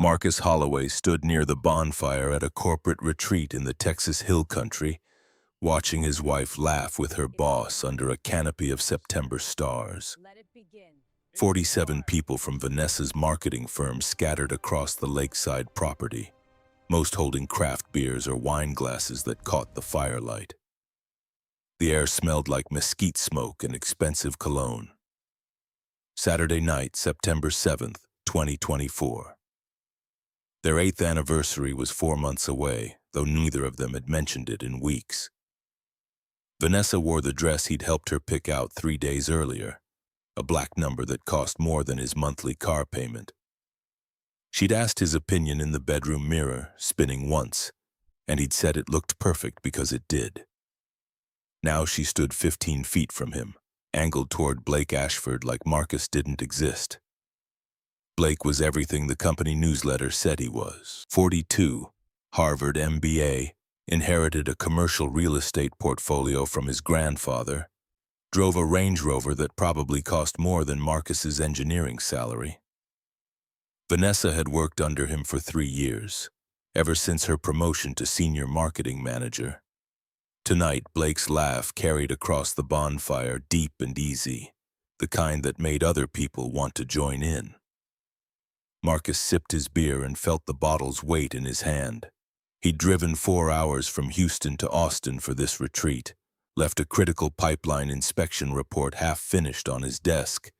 Marcus Holloway stood near the bonfire at a corporate retreat in the Texas Hill Country, watching his wife laugh with her boss under a canopy of September stars. 47 people from Vanessa's marketing firm scattered across the lakeside property, most holding craft beers or wine glasses that caught the firelight. The air smelled like mesquite smoke and expensive cologne. Saturday night, September 7th, 2024. Their 8th anniversary was 4 months away, though neither of them had mentioned it in weeks. Vanessa wore the dress he'd helped her pick out 3 days earlier, a black number that cost more than his monthly car payment. She'd asked his opinion in the bedroom mirror, spinning once, and he'd said it looked perfect because it did. Now she stood 15 feet from him, angled toward Blake Ashford like Marcus didn't exist. Blake was everything the company newsletter said he was. 42, Harvard MBA, inherited a commercial real estate portfolio from his grandfather, drove a Range Rover that probably cost more than Marcus's engineering salary. Vanessa had worked under him for 3 years, ever since her promotion to senior marketing manager. Tonight, Blake's laugh carried across the bonfire deep and easy, the kind that made other people want to join in. Marcus sipped his beer and felt the bottle's weight in his hand. He'd driven 4 hours from Houston to Austin for this retreat, left a critical pipeline inspection report half-finished on his desk,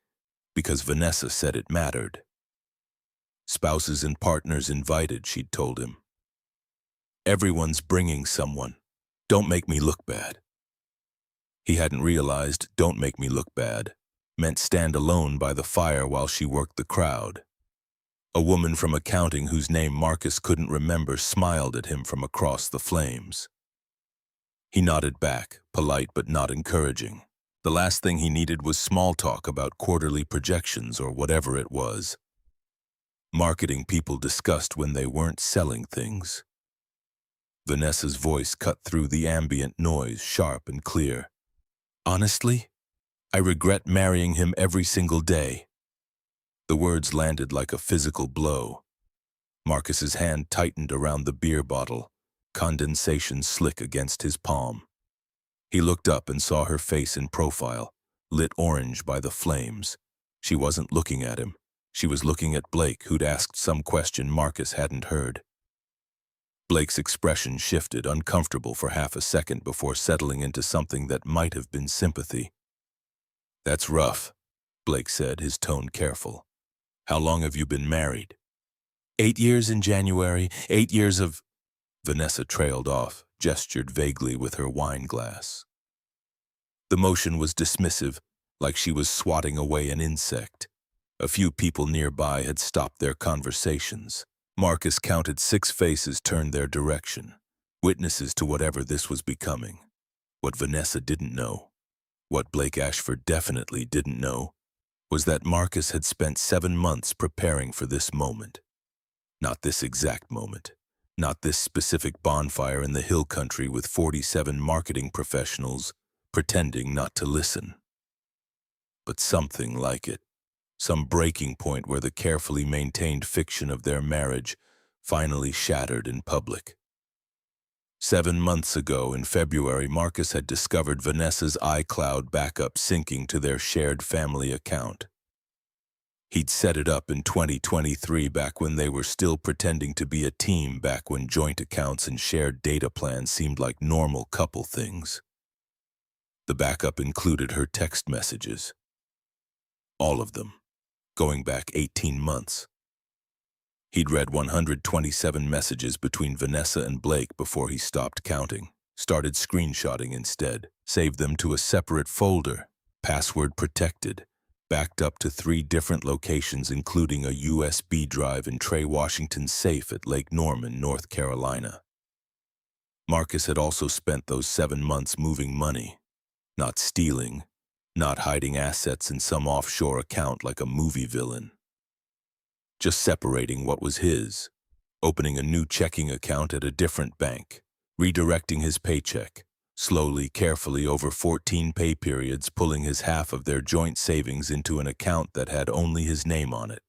because Vanessa said it mattered. Spouses and partners invited, she'd told him. Everyone's bringing someone. Don't make me look bad. He hadn't realized "don't make me look bad" meant stand alone by the fire while she worked the crowd. A woman from accounting whose name Marcus couldn't remember smiled at him from across the flames. He nodded back, polite but not encouraging. The last thing he needed was small talk about quarterly projections or whatever it was. Marketing people discussed when they weren't selling things. Vanessa's voice cut through the ambient noise, sharp and clear. Honestly, I regret marrying him every single day. The words landed like a physical blow. Marcus's hand tightened around the beer bottle, condensation slick against his palm. He looked up and saw her face in profile, lit orange by the flames. She wasn't looking at him. She was looking at Blake, who'd asked some question Marcus hadn't heard. Blake's expression shifted, uncomfortable for half a second before settling into something that might have been sympathy. That's rough, Blake said, his tone careful. How long have you been married? 8 years in January, 8 years of... Vanessa trailed off, gestured vaguely with her wine glass. The motion was dismissive, like she was swatting away an insect. A few people nearby had stopped their conversations. Marcus counted 6 faces turned their direction, witnesses to whatever this was becoming. What Vanessa didn't know, what Blake Ashford definitely didn't know, was that Marcus had spent 7 months preparing for this moment. Not this exact moment, not this specific bonfire in the hill country with 47 marketing professionals pretending not to listen. But something like it. Some breaking point where the carefully maintained fiction of their marriage finally shattered in public. 7 months ago, in February, Marcus had discovered Vanessa's iCloud backup syncing to their shared family account. He'd set it up in 2023, back when they were still pretending to be a team, back when joint accounts and shared data plans seemed like normal couple things. The backup included her text messages. All of them. Going back 18 months. He'd read 127 messages between Vanessa and Blake before he stopped counting, started screenshotting instead, saved them to a separate folder, password protected, backed up to 3 different locations, including a USB drive in Trey Washington's safe at Lake Norman, North Carolina. Marcus had also spent those 7 months moving money, not stealing, not hiding assets in some offshore account like a movie villain. Just separating what was his, opening a new checking account at a different bank, redirecting his paycheck, slowly, carefully over 14 pay periods, pulling his half of their joint savings into an account that had only his name on it.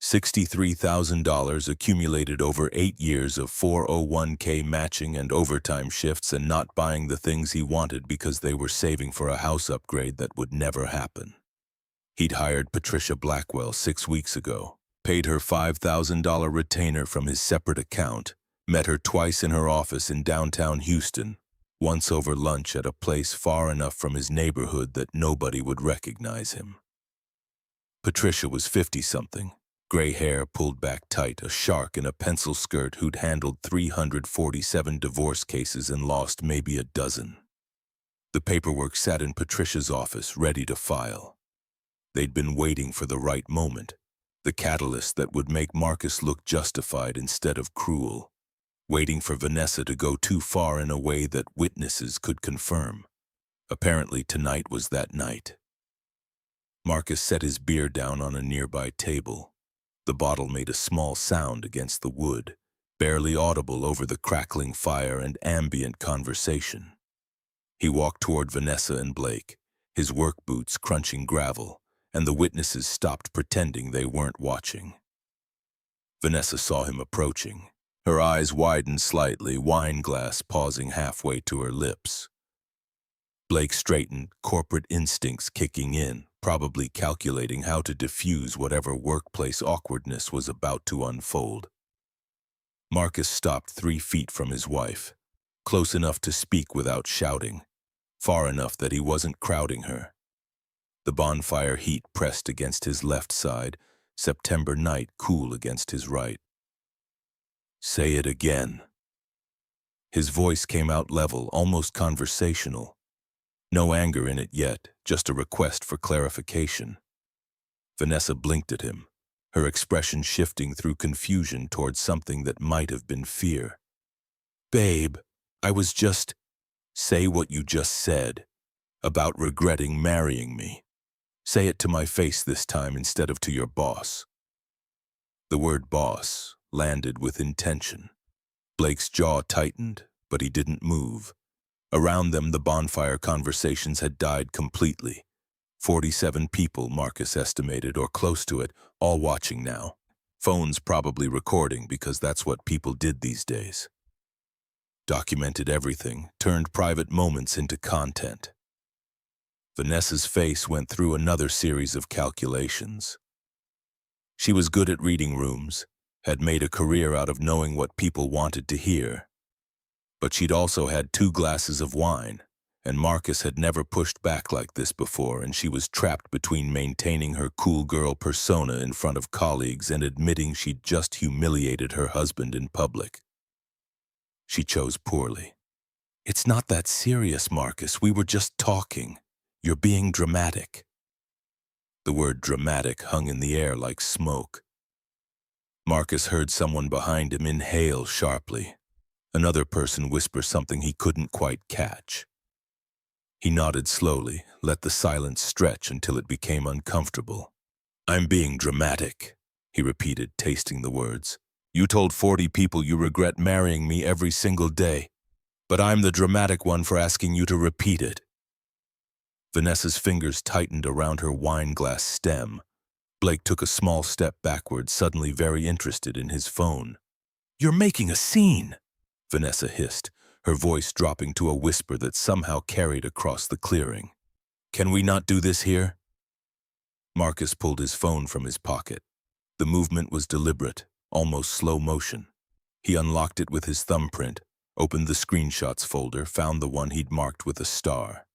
$63,000 accumulated over 8 years of 401k matching and overtime shifts and not buying the things he wanted because they were saving for a house upgrade that would never happen. He'd hired Patricia Blackwell 6 weeks ago, paid her $5,000 retainer from his separate account, met her twice in her office in downtown Houston, once over lunch at a place far enough from his neighborhood that nobody would recognize him. Patricia was 50-something. Gray hair pulled back tight, a shark in a pencil skirt who'd handled 347 divorce cases and lost maybe a dozen. The paperwork sat in Patricia's office, ready to file. They'd been waiting for the right moment, the catalyst that would make Marcus look justified instead of cruel, waiting for Vanessa to go too far in a way that witnesses could confirm. Apparently tonight was that night. Marcus set his beer down on a nearby table. The bottle made a small sound against the wood, barely audible over the crackling fire and ambient conversation. He walked toward Vanessa and Blake, his work boots crunching gravel, and the witnesses stopped pretending they weren't watching. Vanessa saw him approaching. Her eyes widened slightly, wine glass pausing halfway to her lips. Blake straightened, corporate instincts kicking in, probably calculating how to diffuse whatever workplace awkwardness was about to unfold. Marcus stopped 3 feet from his wife, close enough to speak without shouting, far enough that he wasn't crowding her. The bonfire heat pressed against his left side, September night cool against his right. "Say it again." His voice came out level, almost conversational. No anger in it yet, just a request for clarification. Vanessa blinked at him, her expression shifting through confusion towards something that might have been fear. "Babe, I was just—" "Say what you just said, about regretting marrying me. Say it to my face this time instead of to your boss." The word boss landed with intention. Blake's jaw tightened, but he didn't move. Around them, the bonfire conversations had died completely. 47 people, Marcus estimated, or close to it, all watching now. Phones probably recording because that's what people did these days. Documented everything, turned private moments into content. Vanessa's face went through another series of calculations. She was good at reading rooms, had made a career out of knowing what people wanted to hear. But she'd also had 2 glasses of wine, and Marcus had never pushed back like this before, and she was trapped between maintaining her cool girl persona in front of colleagues and admitting she'd just humiliated her husband in public. She chose poorly. "It's not that serious, Marcus. We were just talking. You're being dramatic." The word dramatic hung in the air like smoke. Marcus heard someone behind him inhale sharply. Another person whisper something he couldn't quite catch. He nodded slowly, let the silence stretch until it became uncomfortable. "I'm being dramatic," he repeated, tasting the words. "You told 40 people you regret marrying me every single day, but I'm the dramatic one for asking you to repeat it." Vanessa's fingers tightened around her wine glass stem. Blake took a small step backward, suddenly very interested in his phone. "You're making a scene," Vanessa hissed, her voice dropping to a whisper that somehow carried across the clearing. "Can we not do this here?" Marcus pulled his phone from his pocket. The movement was deliberate, almost slow motion. He unlocked it with his thumbprint, opened the screenshots folder, found the one he'd marked with a star.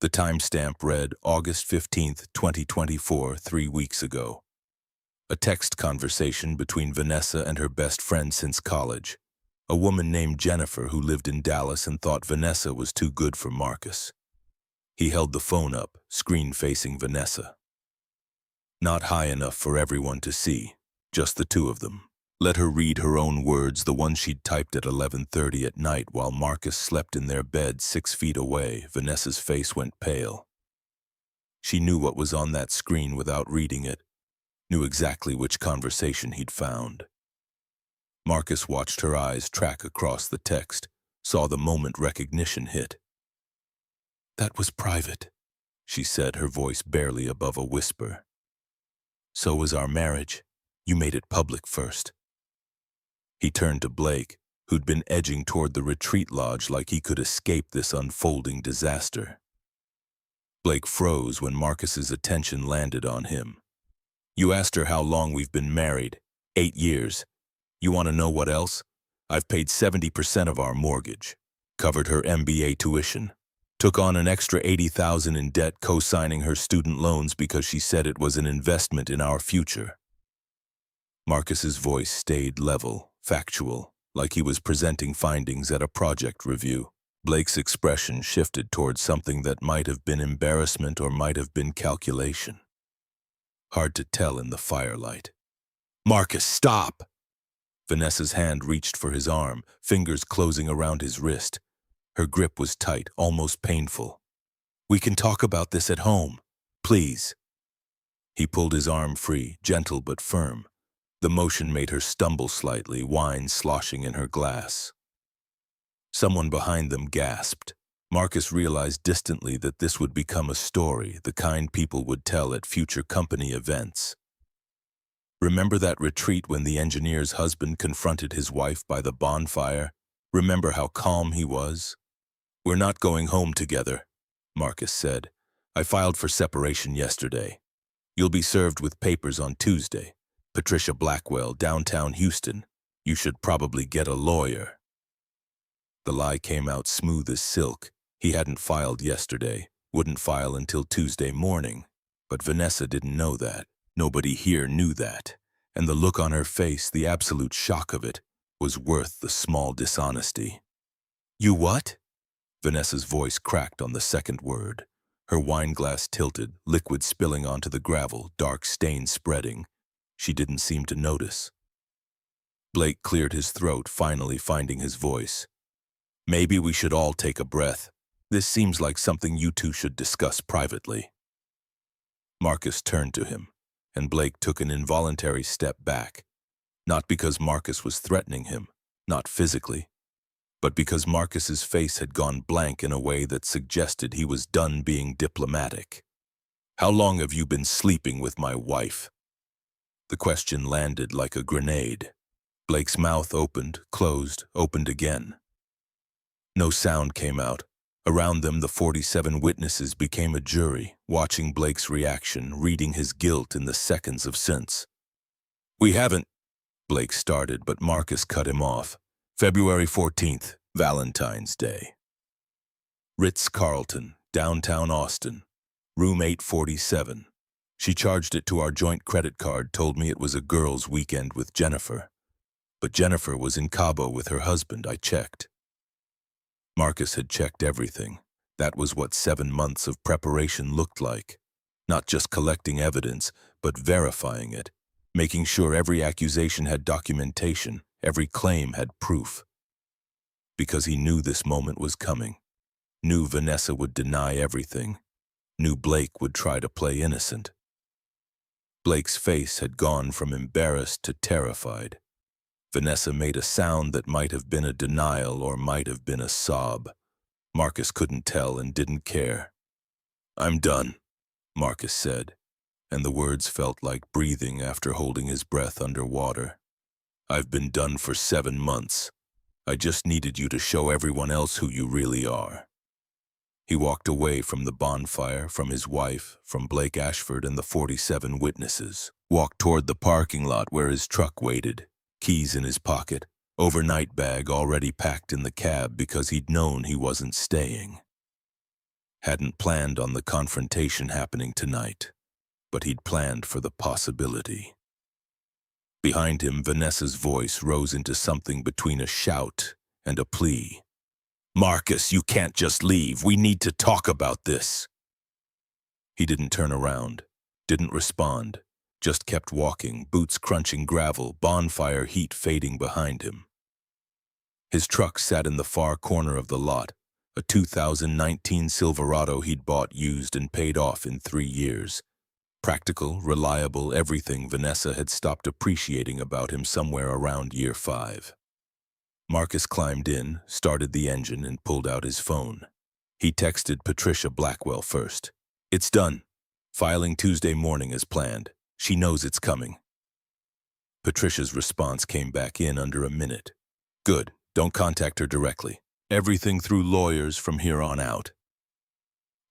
The timestamp read August 15th, 2024, 3 weeks ago. A text conversation between Vanessa and her best friend since college. A woman named Jennifer who lived in Dallas and thought Vanessa was too good for Marcus. He held the phone up, screen facing Vanessa. Not high enough for everyone to see, just the 2 of them. Let her read her own words, the ones she'd typed at 11:30 at night while Marcus slept in their bed 6 feet away. Vanessa's face went pale. She knew what was on that screen without reading it, knew exactly which conversation he'd found. Marcus watched her eyes track across the text, saw the moment recognition hit. "That was private," she said, her voice barely above a whisper. "So was our marriage. You made it public first. He turned to Blake, who'd been edging toward the retreat lodge like he could escape this unfolding disaster. Blake froze when Marcus's attention landed on him. You asked her how long we've been married. 8 years. You want to know what else? I've paid 70% of our mortgage, covered her MBA tuition, took on an extra $80,000 in debt co-signing her student loans because she said it was an investment in our future. Marcus's voice stayed level, factual, like he was presenting findings at a project review. Blake's expression shifted towards something that might have been embarrassment or might have been calculation. Hard to tell in the firelight. Marcus, stop! Vanessa's hand reached for his arm, fingers closing around his wrist. Her grip was tight, almost painful. We can talk about this at home, please. He pulled his arm free, gentle but firm. The motion made her stumble slightly, wine sloshing in her glass. Someone behind them gasped. Marcus realized distantly that this would become a story, the kind people would tell at future company events. Remember that retreat when the engineer's husband confronted his wife by the bonfire? Remember how calm he was? We're not going home together, Marcus said. I filed for separation yesterday. You'll be served with papers on Tuesday. Patricia Blackwell, downtown Houston. You should probably get a lawyer. The lie came out smooth as silk. He hadn't filed yesterday, wouldn't file until Tuesday morning. But Vanessa didn't know that. Nobody here knew that. And the look on her face, the absolute shock of it, was worth the small dishonesty. You what? Vanessa's voice cracked on the second word. Her wine glass tilted, liquid spilling onto the gravel, dark stains spreading. She didn't seem to notice. Blake cleared his throat, finally finding his voice. Maybe we should all take a breath. This seems like something you two should discuss privately. Marcus turned to him, and Blake took an involuntary step back. Not because Marcus was threatening him, not physically, but because Marcus's face had gone blank in a way that suggested he was done being diplomatic. How long have you been sleeping with my wife? The question landed like a grenade. Blake's mouth opened, closed, opened again. No sound came out. Around them, the 47 witnesses became a jury, watching Blake's reaction, reading his guilt in the seconds of sense. We haven't, Blake started, but Marcus cut him off. February 14th, Valentine's Day. Ritz-Carlton, downtown Austin, room 847. She charged it to our joint credit card, told me it was a girls' weekend with Jennifer. But Jennifer was in Cabo with her husband, I checked. Marcus had checked everything. That was what 7 months of preparation looked like. Not just collecting evidence, but verifying it, making sure every accusation had documentation, every claim had proof. Because he knew this moment was coming. Knew Vanessa would deny everything. Knew Blake would try to play innocent. Blake's face had gone from embarrassed to terrified. Vanessa made a sound that might have been a denial or might have been a sob. Marcus couldn't tell and didn't care. I'm done, Marcus said, and the words felt like breathing after holding his breath underwater. I've been done for 7 months. I just needed you to show everyone else who you really are. He walked away from the bonfire, from his wife, from Blake Ashford and the 47 witnesses, walked toward the parking lot where his truck waited, keys in his pocket, overnight bag already packed in the cab because he'd known he wasn't staying. Hadn't planned on the confrontation happening tonight, but he'd planned for the possibility. Behind him, Vanessa's voice rose into something between a shout and a plea. Marcus, you can't just leave. We need to talk about this. He didn't turn around, didn't respond, just kept walking, boots crunching gravel, bonfire heat fading behind him. His truck sat in the far corner of the lot, a 2019 Silverado he'd bought used and paid off in 3 years. Practical, reliable, everything Vanessa had stopped appreciating about him somewhere around year 5. Marcus climbed in, started the engine, and pulled out his phone. He texted Patricia Blackwell first. It's done. Filing Tuesday morning as planned. She knows it's coming. Patricia's response came back in under a minute. Good, don't contact her directly. Everything through lawyers from here on out.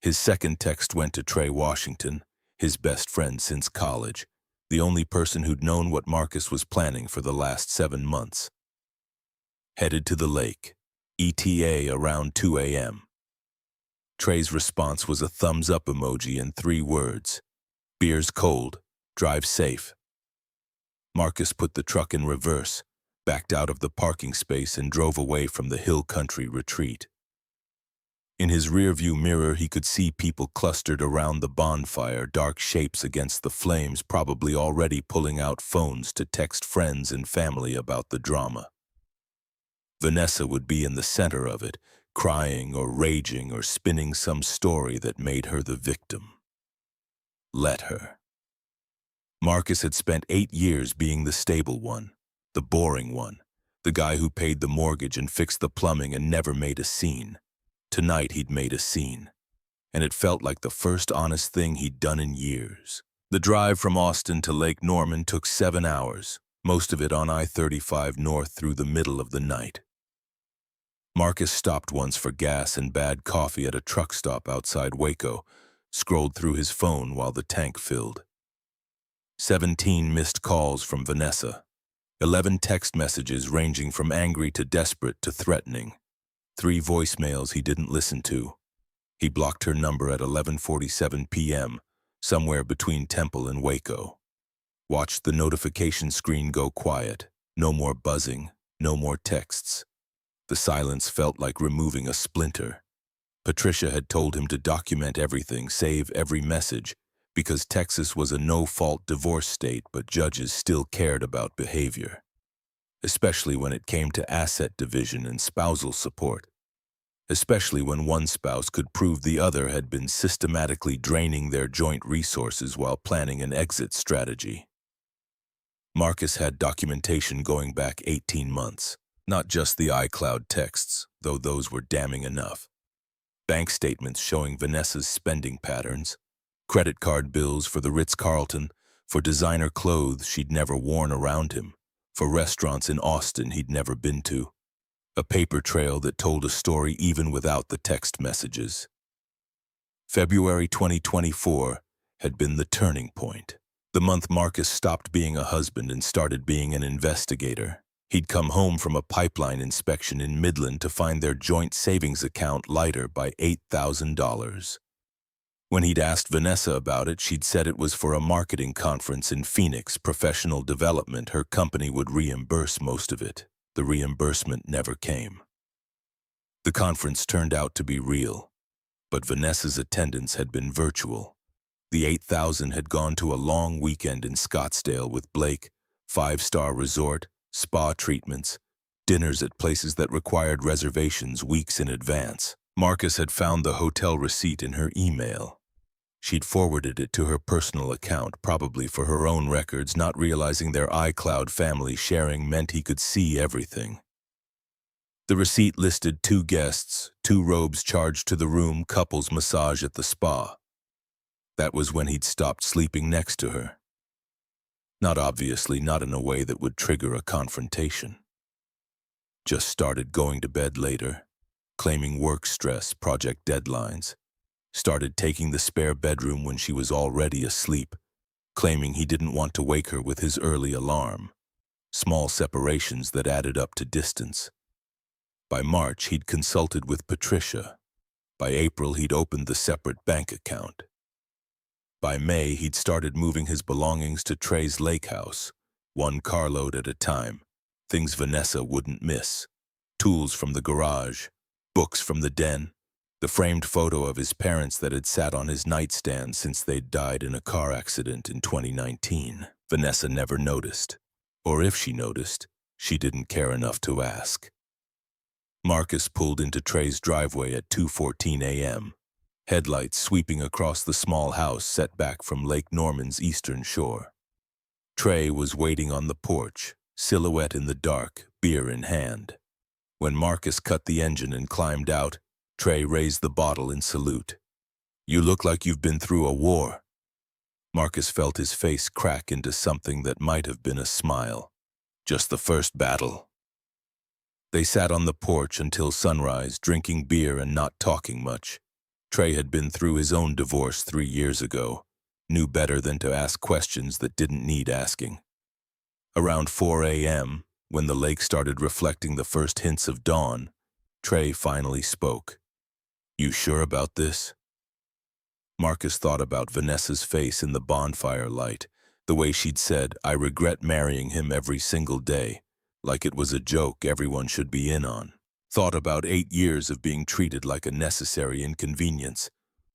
His second text went to Trey Washington, his best friend since college, the only person who'd known what Marcus was planning for the last 7 months. Headed to the lake, ETA around 2 a.m. Trey's response was a thumbs-up emoji and 3 words. Beer's cold, drive safe. Marcus put the truck in reverse, backed out of the parking space and drove away from the hill country retreat. In his rearview mirror, he could see people clustered around the bonfire, dark shapes against the flames, probably already pulling out phones to text friends and family about the drama. Vanessa would be in the center of it, crying or raging or spinning some story that made her the victim. Let her. Marcus had spent 8 years being the stable one, the boring one, the guy who paid the mortgage and fixed the plumbing and never made a scene. Tonight he'd made a scene, and it felt like the first honest thing he'd done in years. The drive from Austin to Lake Norman took 7 hours, most of it on I-35 north through the middle of the night. Marcus stopped once for gas and bad coffee at a truck stop outside Waco, scrolled through his phone while the tank filled. 17 missed calls from Vanessa, 11 text messages ranging from angry to desperate to threatening, 3 voicemails he didn't listen to. He blocked her number at 11:47 p.m., somewhere between Temple and Waco. Watched the notification screen go quiet. No more buzzing, no more texts. The silence felt like removing a splinter. Patricia had told him to document everything, save every message, because Texas was a no-fault divorce state, but judges still cared about behavior, especially when it came to asset division and spousal support, especially when one spouse could prove the other had been systematically draining their joint resources while planning an exit strategy. Marcus had documentation going back 18 months, not just the iCloud texts, though those were damning enough. Bank statements showing Vanessa's spending patterns, credit card bills for the Ritz-Carlton, for designer clothes she'd never worn around him, for restaurants in Austin he'd never been to. A paper trail that told a story even without the text messages. February 2024 had been the turning point. The month Marcus stopped being a husband and started being an investigator. He'd come home from a pipeline inspection in Midland to find their joint savings account lighter by $8,000. When he'd asked Vanessa about it, she'd said it was for a marketing conference in Phoenix, professional development. Her company would reimburse most of it. The reimbursement never came. The conference turned out to be real, but Vanessa's attendance had been virtual. The $8,000 had gone to a long weekend in Scottsdale with Blake, 5-star resort, spa treatments, dinners at places that required reservations weeks in advance. Marcus had found the hotel receipt in her email. She'd forwarded it to her personal account, probably for her own records, not realizing their iCloud family sharing meant he could see everything. The receipt listed 2 guests, 2 robes charged to the room, couples massage at the spa. That was when he'd stopped sleeping next to her. Not obviously, not in a way that would trigger a confrontation. Just started going to bed later, claiming work stress, project deadlines. Started taking the spare bedroom when she was already asleep, claiming he didn't want to wake her with his early alarm. Small separations that added up to distance. By March, he'd consulted with Patricia. By April, he'd opened the separate bank account. By May, he'd started moving his belongings to Trey's lake house, 1 carload at a time, things Vanessa wouldn't miss. Tools from the garage, books from the den, the framed photo of his parents that had sat on his nightstand since they'd died in a car accident in 2019. Vanessa never noticed, or if she noticed, she didn't care enough to ask. Marcus pulled into Trey's driveway at 2:14 a.m., headlights sweeping across the small house set back from Lake Norman's eastern shore. Trey was waiting on the porch, silhouette in the dark, beer in hand. When Marcus cut the engine and climbed out, Trey raised the bottle in salute. "You look like you've been through a war." Marcus felt his face crack into something that might have been a smile. Just the first battle. They sat on the porch until sunrise, drinking beer and not talking much. Trey had been through his own divorce 3 years ago, knew better than to ask questions that didn't need asking. Around 4 a.m., when the lake started reflecting the first hints of dawn, Trey finally spoke. "You sure about this?" Marcus thought about Vanessa's face in the bonfire light, the way she'd said, "I regret marrying him" every single day, like it was a joke everyone should be in on. Thought about 8 years of being treated like a necessary inconvenience,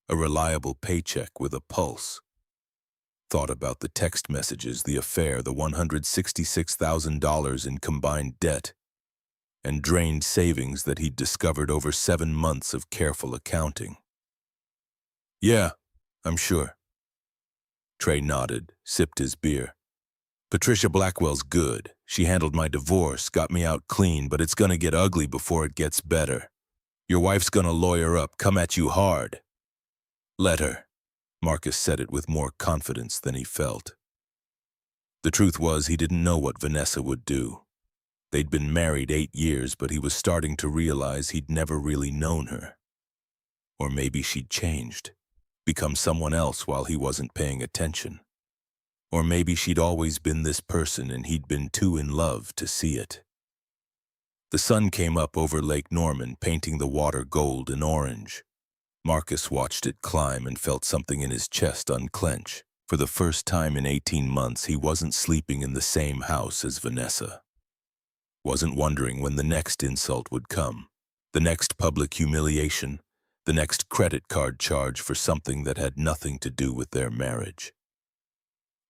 a reliable paycheck with a pulse. Thought about the text messages, the affair, the $166,000 in combined debt, and drained savings that he'd discovered over 7 months of careful accounting. "Yeah, I'm sure." Trey nodded, sipped his beer. "Patricia Blackwell's good. She handled my divorce, got me out clean, but it's gonna get ugly before it gets better. Your wife's gonna lawyer up, come at you hard." "Let her." Marcus said it with more confidence than he felt. The truth was, he didn't know what Vanessa would do. They'd been married 8 years, but he was starting to realize he'd never really known her. Or maybe she'd changed, become someone else while he wasn't paying attention. Or maybe she'd always been this person and he'd been too in love to see it. The sun came up over Lake Norman, painting the water gold and orange. Marcus watched it climb and felt something in his chest unclench. For the first time in 18 months, he wasn't sleeping in the same house as Vanessa. Wasn't wondering when the next insult would come, the next public humiliation, the next credit card charge for something that had nothing to do with their marriage.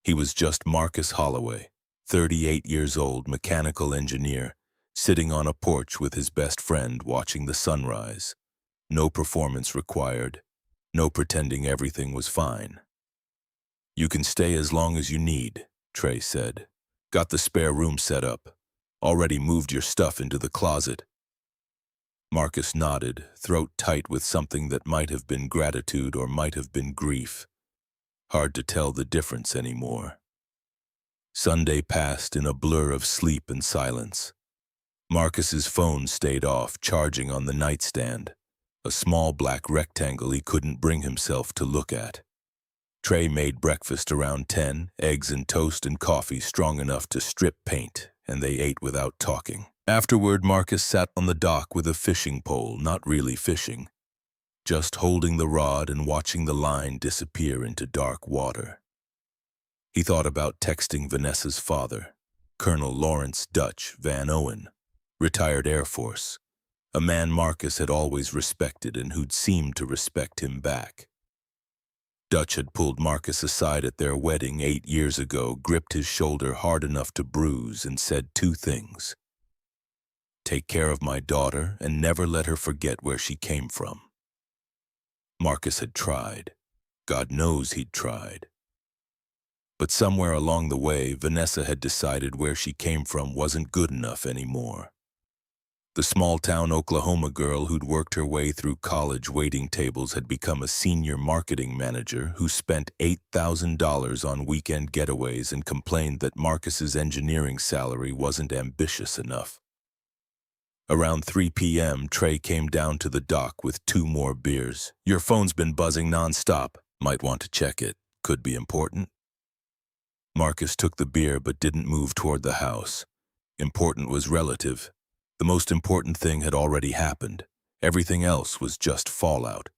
He was just Marcus Holloway, 38 years old, mechanical engineer, sitting on a porch with his best friend watching the sunrise. No performance required, no pretending everything was fine. "You can stay as long as you need," Trey said. "Got the spare room set up. Already moved your stuff into the closet." Marcus nodded, throat tight with something that might have been gratitude or might have been grief. Hard to tell the difference anymore. Sunday passed in a blur of sleep and silence. Marcus's phone stayed off, charging on the nightstand, a small black rectangle he couldn't bring himself to look at. Trey made breakfast around 10, eggs and toast and coffee strong enough to strip paint, and they ate without talking. Afterward, Marcus sat on the dock with a fishing pole, not really fishing, just holding the rod and watching the line disappear into dark water. He thought about texting Vanessa's father, Colonel Lawrence Dutch Van Owen, retired Air Force, a man Marcus had always respected and who'd seemed to respect him back. Dutch had pulled Marcus aside at their wedding 8 years ago, gripped his shoulder hard enough to bruise, and said 2 things. "Take care of my daughter and never let her forget where she came from." Marcus had tried. God knows he'd tried. But somewhere along the way, Vanessa had decided where she came from wasn't good enough anymore. The small-town Oklahoma girl who'd worked her way through college waiting tables had become a senior marketing manager who spent $8,000 on weekend getaways and complained that Marcus's engineering salary wasn't ambitious enough. Around 3 p.m., Trey came down to the dock with 2 more beers. "Your phone's been buzzing nonstop. Might want to check it. Could be important." Marcus took the beer but didn't move toward the house. Important was relative. The most important thing had already happened. Everything else was just fallout.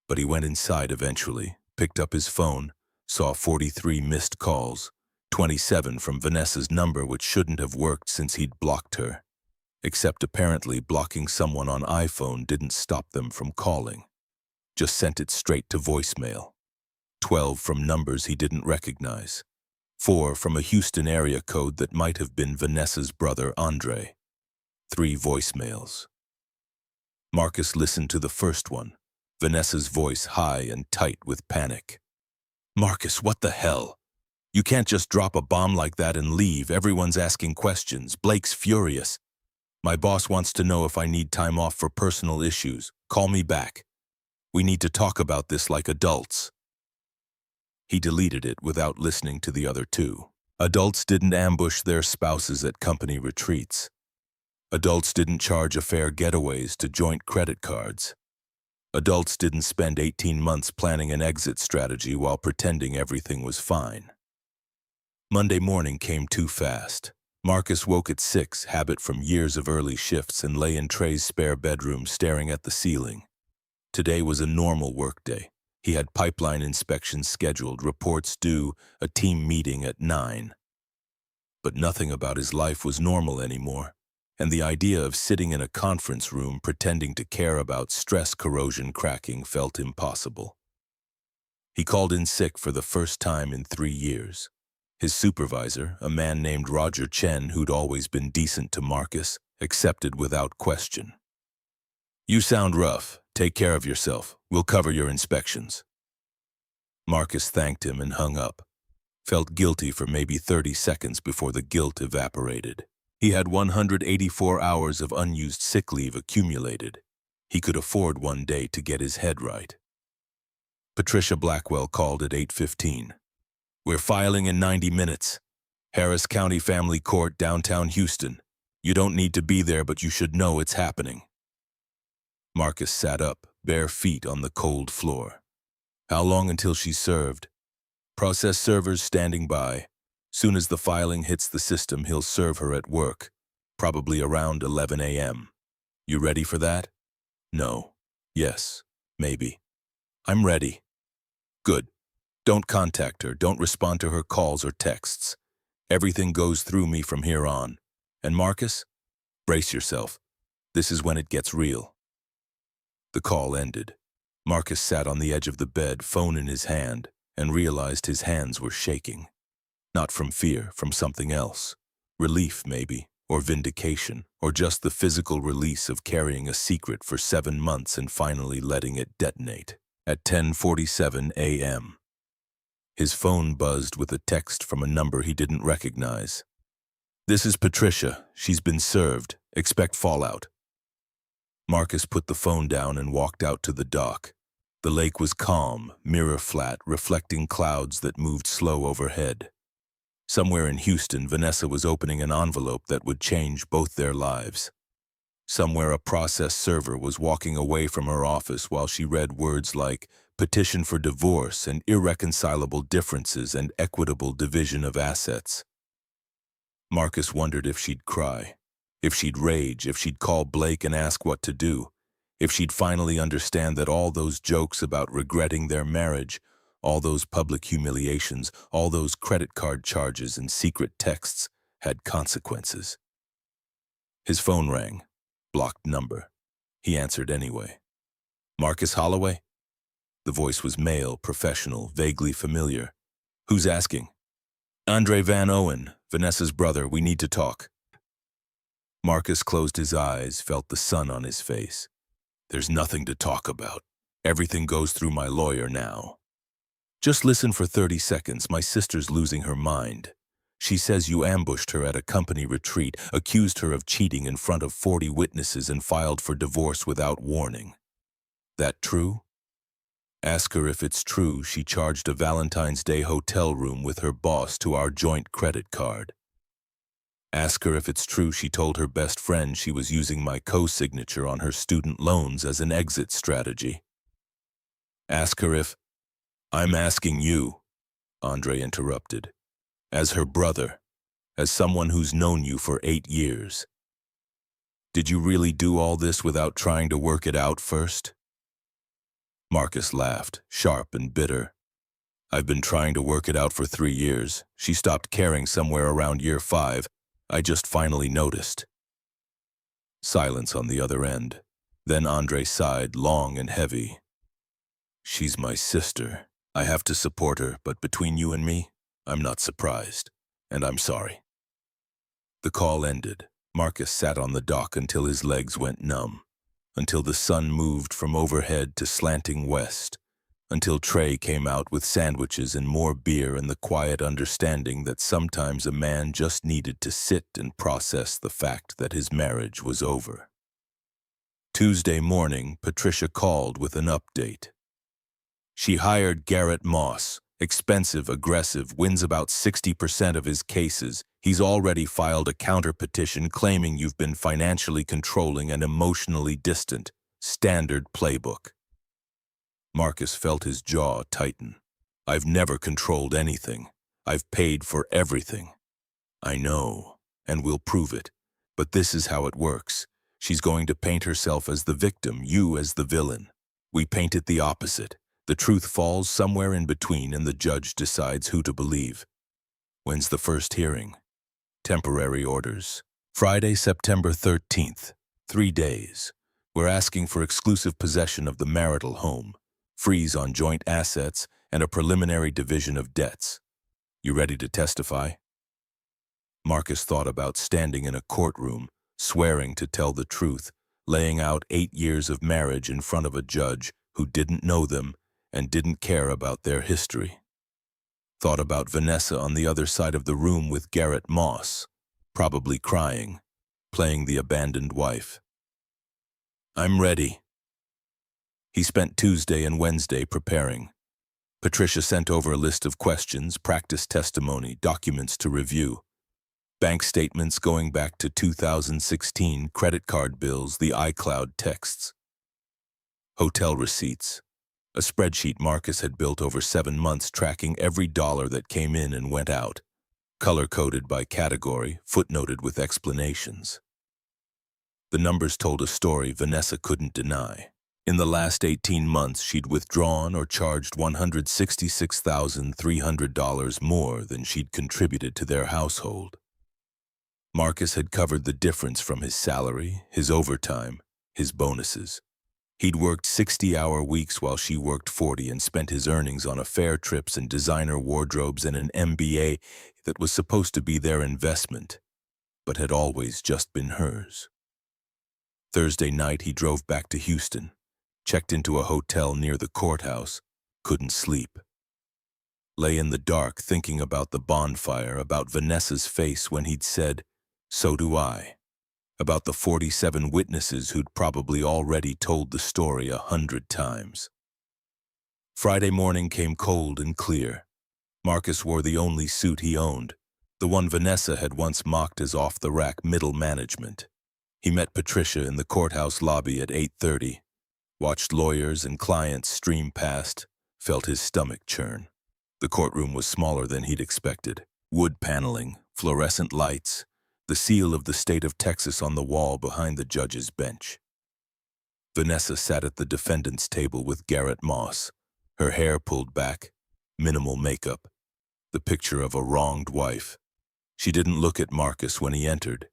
But he went inside eventually, picked up his phone, saw 43 missed calls, 27 from Vanessa's number, which shouldn't have worked since he'd blocked her. Except apparently blocking someone on iPhone didn't stop them from calling. Just sent it straight to voicemail. 12 from numbers he didn't recognize. 4 from a Houston area code that might have been Vanessa's brother Andre. 3 voicemails. Marcus listened to the first one, Vanessa's voice high and tight with panic. "Marcus, what the hell? You can't just drop a bomb like that and leave. Everyone's asking questions. Blake's furious. My boss wants to know if I need time off for personal issues. Call me back. We need to talk about this like adults." He deleted it without listening to the other two. Adults didn't ambush their spouses at company retreats. Adults didn't charge affair getaways to joint credit cards. Adults didn't spend 18 months planning an exit strategy while pretending everything was fine. Monday morning came too fast. Marcus woke at 6, habit from years of early shifts, and lay in Trey's spare bedroom staring at the ceiling. Today was a normal workday. He had pipeline inspections scheduled, reports due, a team meeting at 9. But nothing about his life was normal anymore, and the idea of sitting in a conference room pretending to care about stress corrosion cracking felt impossible. He called in sick for the first time in 3 years. His supervisor, a man named Roger Chen, who'd always been decent to Marcus, accepted without question. "You sound rough. Take care of yourself. We'll cover your inspections." Marcus thanked him and hung up. Felt guilty for maybe 30 seconds before the guilt evaporated. He had 184 hours of unused sick leave accumulated. He could afford one day to get his head right. Patricia Blackwell called at 8:15. "We're filing in 90 minutes. Harris County Family Court, downtown Houston. You don't need to be there, but you should know it's happening." Marcus sat up, bare feet on the cold floor. How long until she's served? Process servers standing by. Soon as the filing hits the system, he'll serve her at work, probably around 11 a.m. "You ready for that?" "No." "Yes. Maybe." "I'm ready." "Good. Don't contact her. Don't respond to her calls or texts. Everything goes through me from here on. And Marcus, brace yourself. This is when it gets real." The call ended. Marcus sat on the edge of the bed, phone in his hand, and realized his hands were shaking. Not from fear, from something else. Relief, maybe, or vindication, or just the physical release of carrying a secret for 7 months and finally letting it detonate. At 10:47 a.m. His phone buzzed with a text from a number he didn't recognize. "This is Patricia. She's been served. Expect fallout." Marcus put the phone down and walked out to the dock. The lake was calm, mirror flat, reflecting clouds that moved slow overhead. Somewhere in Houston, Vanessa was opening an envelope that would change both their lives. Somewhere a process server was walking away from her office while she read words like petition for divorce and irreconcilable differences and equitable division of assets. Marcus wondered if she'd cry, if she'd rage, if she'd call Blake and ask what to do, if she'd finally understand that all those jokes about regretting their marriage, all those public humiliations, all those credit card charges and secret texts had consequences. His phone rang. Blocked number. He answered anyway. "Marcus Holloway?" The voice was male, professional, vaguely familiar. "Who's asking?" "Andre Van Owen, Vanessa's brother. We need to talk." Marcus closed his eyes, felt the sun on his face. "There's nothing to talk about. Everything goes through my lawyer now." "Just listen for 30 seconds. My sister's losing her mind. She says you ambushed her at a company retreat, accused her of cheating in front of 40 witnesses, and filed for divorce without warning. That true? Ask her if it's true she charged a Valentine's Day hotel room with her boss to our joint credit card. Ask her if it's true she told her best friend she was using my co-signature on her student loans as an exit strategy. Ask her if— "I'm asking you," Andre interrupted, "as her brother, as someone who's known you for 8 years. Did you really do all this without trying to work it out first?" Marcus laughed, sharp and bitter. "I've been trying to work it out for 3 years. She stopped caring somewhere around year 5. I just finally noticed." Silence on the other end. Then Andre sighed, long and heavy. "She's my sister. I have to support her, but between you and me, I'm not surprised. And I'm sorry." The call ended. Marcus sat on the dock until his legs went numb, until the sun moved from overhead to slanting west, until Trey came out with sandwiches and more beer and the quiet understanding that sometimes a man just needed to sit and process the fact that his marriage was over. Tuesday morning, Patricia called with an update. She hired Garrett Moss, Expensive, aggressive, wins about 60% of his cases. He's already filed a counter petition claiming you've been financially controlling and emotionally distant. Standard playbook. Marcus felt his jaw tighten. I've never controlled anything. I've paid for everything. I know, and we'll prove it. But this is how it works. She's going to paint herself as the victim, you as the villain. We paint it the opposite. The truth falls somewhere in between and the judge decides who to believe. When's the first hearing? Temporary orders. Friday, September 13th. 3 days. We're asking for exclusive possession of the marital home, freeze on joint assets, and a preliminary division of debts. You ready to testify? Marcus thought about standing in a courtroom, swearing to tell the truth, laying out 8 years of marriage in front of a judge who didn't know them and didn't care about their history. Thought about Vanessa on the other side of the room with Garrett Moss, probably crying, playing the abandoned wife. I'm ready. He spent Tuesday and Wednesday preparing. Patricia sent over a list of questions, practice testimony, documents to review. Bank statements going back to 2016, credit card bills, the iCloud texts. Hotel receipts. A spreadsheet Marcus had built over 7 months tracking every dollar that came in and went out, color-coded by category, footnoted with explanations. The numbers told a story Vanessa couldn't deny. In the last 18 months, she'd withdrawn or charged $166,300 more than she'd contributed to their household. Marcus had covered the difference from his salary, his overtime, his bonuses. He'd worked 60-hour weeks while she worked 40 and spent his earnings on affair trips and designer wardrobes and an MBA that was supposed to be their investment, but had always just been hers. Thursday night, he drove back to Houston, checked into a hotel near the courthouse, couldn't sleep. Lay in the dark thinking about the bonfire, about Vanessa's face when he'd said, "So do I." About the 47 witnesses who'd probably already told the story 100 times. Friday morning came cold and clear. Marcus wore the only suit he owned, the one Vanessa had once mocked as off-the-rack middle management. He met Patricia in the courthouse lobby at 8:30, watched lawyers and clients stream past, felt his stomach churn. The courtroom was smaller than he'd expected. Wood paneling, fluorescent lights, the seal of the state of Texas on the wall behind the judge's bench. Vanessa sat at the defendant's table with Garrett Moss, her hair pulled back, minimal makeup, the picture of a wronged wife. She didn't look at Marcus when he entered,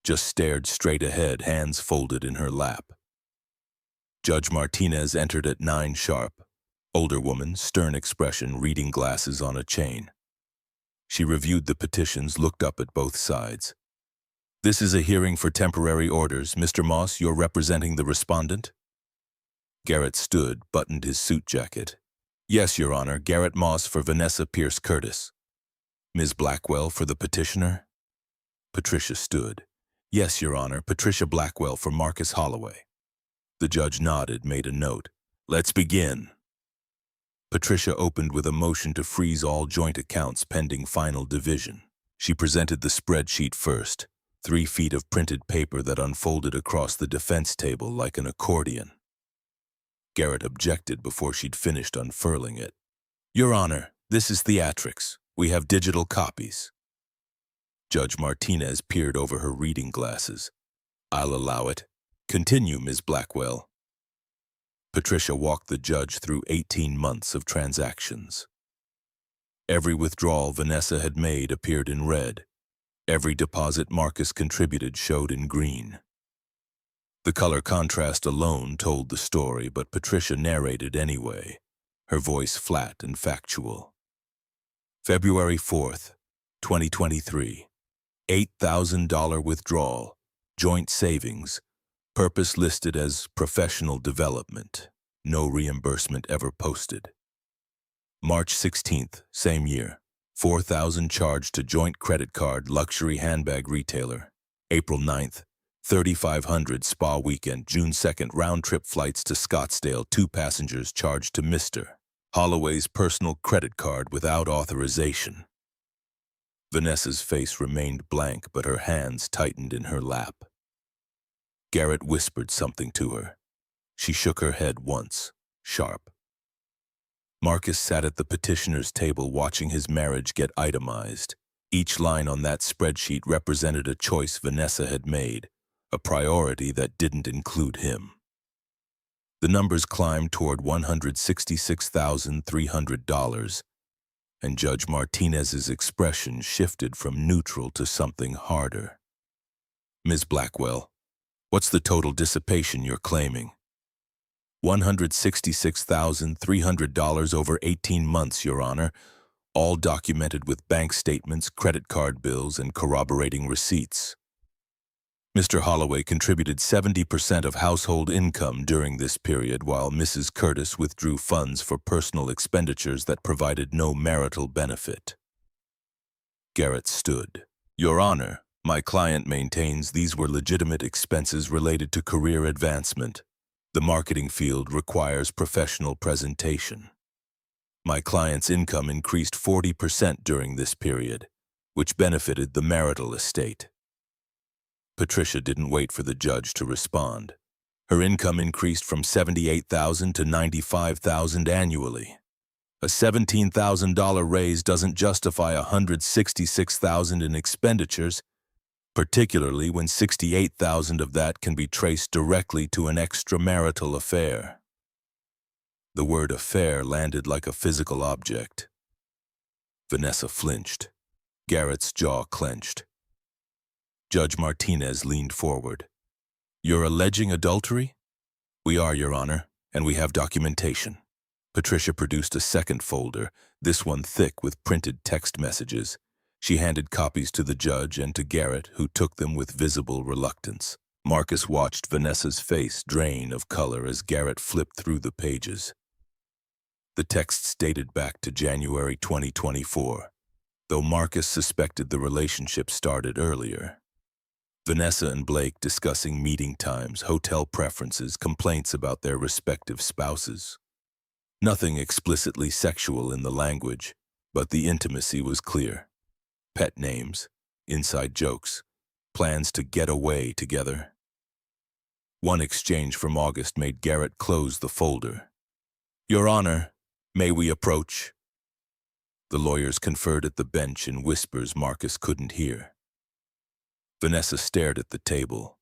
just stared straight ahead, hands folded in her lap. Judge Martinez entered at 9 sharp, older woman, stern expression, reading glasses on a chain. She reviewed the petitions, looked up at both sides. This is a hearing for temporary orders. Mr. Moss, you're representing the respondent? Garrett stood, buttoned his suit jacket. Yes, Your Honor, Garrett Moss for Vanessa Pierce Curtis. Ms. Blackwell for the petitioner? Patricia stood. Yes, Your Honor, Patricia Blackwell for Marcus Holloway. The judge nodded, made a note. Let's begin. Patricia opened with a motion to freeze all joint accounts pending final division. She presented the spreadsheet first, 3 feet of printed paper that unfolded across the defense table like an accordion. Garrett objected before she'd finished unfurling it. Your Honor, this is theatrics. We have digital copies. Judge Martinez peered over her reading glasses. I'll allow it. Continue, Ms. Blackwell. Patricia walked the judge through 18 months of transactions. Every withdrawal Vanessa had made appeared in red. Every deposit Marcus contributed showed in green. The color contrast alone told the story, but Patricia narrated anyway, her voice flat and factual. February 4th, 2023. $8,000 withdrawal, joint savings, purpose listed as professional development, no reimbursement ever posted. March 16th, same year, $4,000 charged to joint credit card luxury handbag retailer. April 9th, $3,500 spa weekend. June 2nd, round-trip flights to Scottsdale, 2 passengers charged to Mr. Holloway's personal credit card without authorization. Vanessa's face remained blank, but her hands tightened in her lap. Garrett whispered something to her. She shook her head once, sharp. Marcus sat at the petitioner's table watching his marriage get itemized. Each line on that spreadsheet represented a choice Vanessa had made, a priority that didn't include him. The numbers climbed toward $166,300, and Judge Martinez's expression shifted from neutral to something harder. Ms. Blackwell, what's the total dissipation you're claiming? $166,300 over 18 months, Your Honor, all documented with bank statements, credit card bills, and corroborating receipts. Mr. Holloway contributed 70% of household income during this period, while Mrs. Curtis withdrew funds for personal expenditures that provided no marital benefit. Garrett stood. Your Honor, my client maintains these were legitimate expenses related to career advancement. The marketing field requires professional presentation. My client's income increased 40% during this period, which benefited the marital estate. Patricia didn't wait for the judge to respond. Her income increased from $78,000 to $95,000 annually. A $17,000 raise doesn't justify $166,000 in expenditures, particularly when $68,000 of that can be traced directly to an extramarital affair. The word affair landed like a physical object. Vanessa flinched. Garrett's jaw clenched. Judge Martinez leaned forward. You're alleging adultery? We are, Your Honor, and we have documentation. Patricia produced a second folder, this one thick with printed text messages. She handed copies to the judge and to Garrett, who took them with visible reluctance. Marcus watched Vanessa's face drain of color as Garrett flipped through the pages. The texts dated back to January 2024, though Marcus suspected the relationship started earlier. Vanessa and Blake discussing meeting times, hotel preferences, complaints about their respective spouses. Nothing explicitly sexual in the language, but the intimacy was clear. Pet names, inside jokes, plans to get away together. One exchange from August made Garrett close the folder. Your Honor, may we approach? The lawyers conferred at the bench in whispers Marcus couldn't hear. Vanessa stared at the table.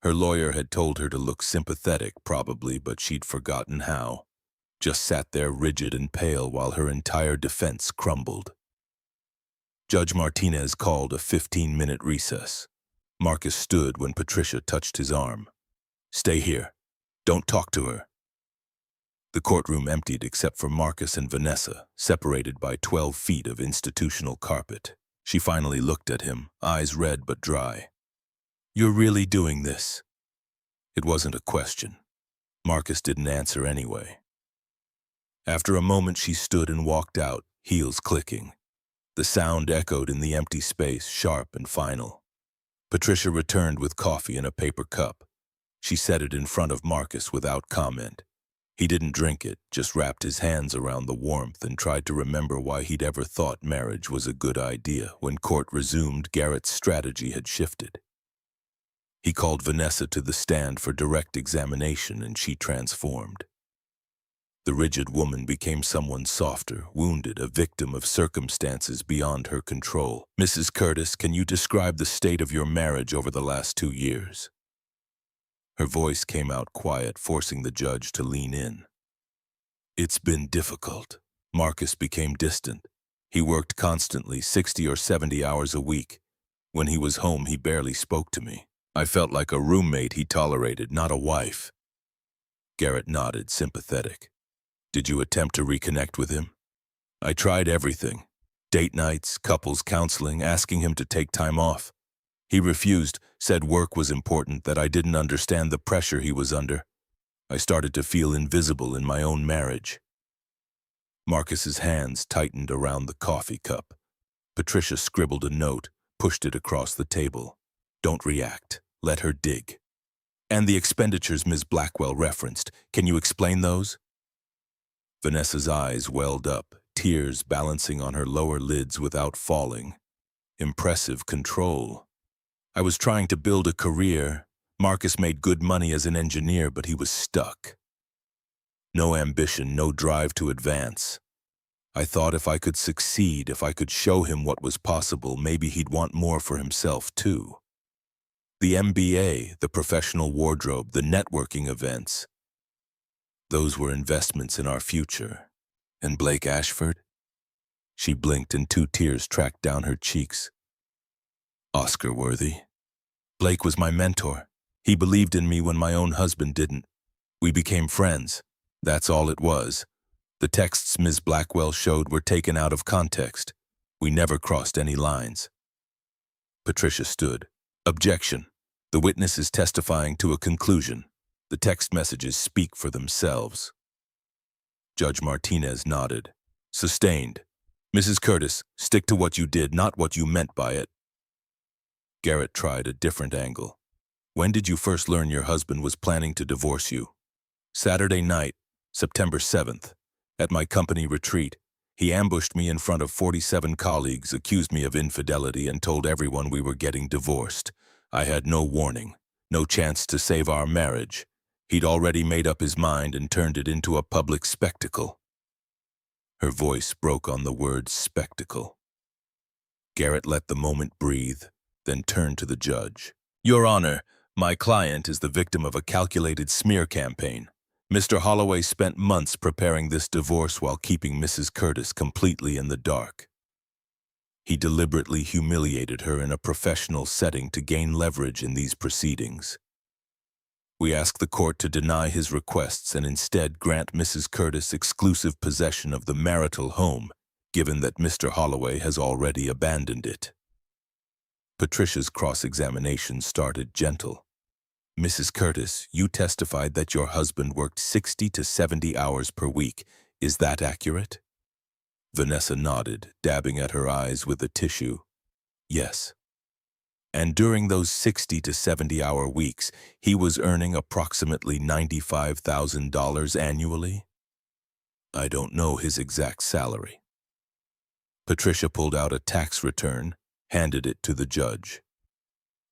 Her lawyer had told her to look sympathetic, probably, but she'd forgotten how. Just sat there rigid and pale while her entire defense crumbled. Judge Martinez called a 15-minute recess. Marcus stood when Patricia touched his arm. Stay here. Don't talk to her. The courtroom emptied except for Marcus and Vanessa, separated by 12 feet of institutional carpet. She finally looked at him, eyes red but dry. You're really doing this? It wasn't a question. Marcus didn't answer anyway. After a moment, she stood and walked out, heels clicking. The sound echoed in the empty space, sharp and final. Patricia returned with coffee in a paper cup. She set it in front of Marcus without comment. He didn't drink it, just wrapped his hands around the warmth and tried to remember why he'd ever thought marriage was a good idea. When court resumed, Garrett's strategy had shifted. He called Vanessa to the stand for direct examination, and she transformed. The rigid woman became someone softer, wounded, a victim of circumstances beyond her control. Mrs. Curtis, can you describe the state of your marriage over the last 2 years? Her voice came out quiet, forcing the judge to lean in. It's been difficult. Marcus became distant. He worked constantly, 60 or 70 hours a week. When he was home, he barely spoke to me. I felt like a roommate he tolerated, not a wife. Garrett nodded, sympathetic. Did you attempt to reconnect with him? I tried everything. Date nights, couples counseling, asking him to take time off. He refused, said work was important, that I didn't understand the pressure he was under. I started to feel invisible in my own marriage. Marcus's hands tightened around the coffee cup. Patricia scribbled a note, pushed it across the table. Don't react. Let her dig. And the expenditures Ms. Blackwell referenced, can you explain those? Vanessa's eyes welled up, tears balancing on her lower lids without falling. Impressive control. I was trying to build a career. Marcus made good money as an engineer, but he was stuck. No ambition, no drive to advance. I thought if I could succeed, if I could show him what was possible, maybe he'd want more for himself too. The MBA, the professional wardrobe, the networking events. Those were investments in our future. And Blake Ashford? She blinked and 2 tears tracked down her cheeks. Oscar-worthy. Blake was my mentor. He believed in me when my own husband didn't. We became friends. That's all it was. The texts Ms. Blackwell showed were taken out of context. We never crossed any lines. Patricia stood. Objection. The witness is testifying to a conclusion. The text messages speak for themselves. Judge Martinez nodded. Sustained. Mrs. Curtis, stick to what you did, not what you meant by it. Garrett tried a different angle. When did you first learn your husband was planning to divorce you? Saturday night, September 7th. At my company retreat, he ambushed me in front of 47 colleagues, accused me of infidelity, and told everyone we were getting divorced. I had no warning, no chance to save our marriage. He'd already made up his mind and turned it into a public spectacle. Her voice broke on the word spectacle. Garrett let the moment breathe, then turned to the judge. Your Honor, my client is the victim of a calculated smear campaign. Mr. Holloway spent months preparing this divorce while keeping Mrs. Curtis completely in the dark. He deliberately humiliated her in a professional setting to gain leverage in these proceedings. We ask the court to deny his requests and instead grant Mrs. Curtis exclusive possession of the marital home, given that Mr. Holloway has already abandoned it. Patricia's cross-examination started gentle. Mrs. Curtis, you testified that your husband worked 60 to 70 hours per week. Is that accurate? Vanessa nodded, dabbing at her eyes with a tissue. Yes. And during those 60 to 70-hour weeks, he was earning approximately $95,000 annually? I don't know his exact salary. Patricia pulled out a tax return, handed it to the judge.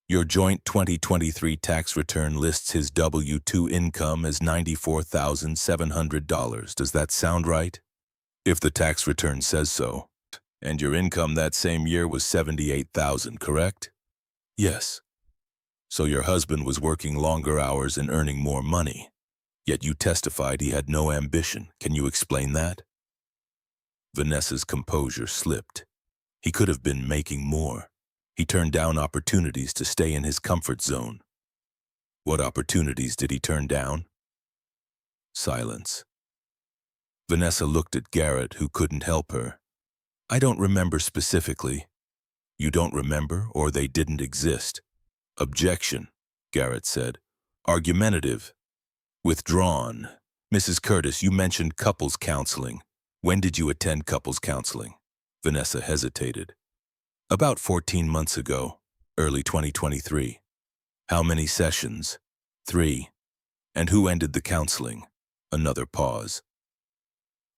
Your joint 2023 tax return lists his W-2 income as $94,700. Does that sound right? If the tax return says so. And your income that same year was $78,000, correct? Yes. So your husband was working longer hours and earning more money. Yet you testified he had no ambition. Can you explain that? Vanessa's composure slipped. He could have been making more. He turned down opportunities to stay in his comfort zone. What opportunities did he turn down? Silence. Vanessa looked at Garrett, who couldn't help her. I don't remember specifically. You don't remember, or they didn't exist. Objection, Garrett said. Argumentative. Withdrawn. Mrs. Curtis, you mentioned couples counseling. When did you attend couples counseling? Vanessa hesitated. About 14 months ago, early 2023. How many sessions? 3. And who ended the counseling? Another pause.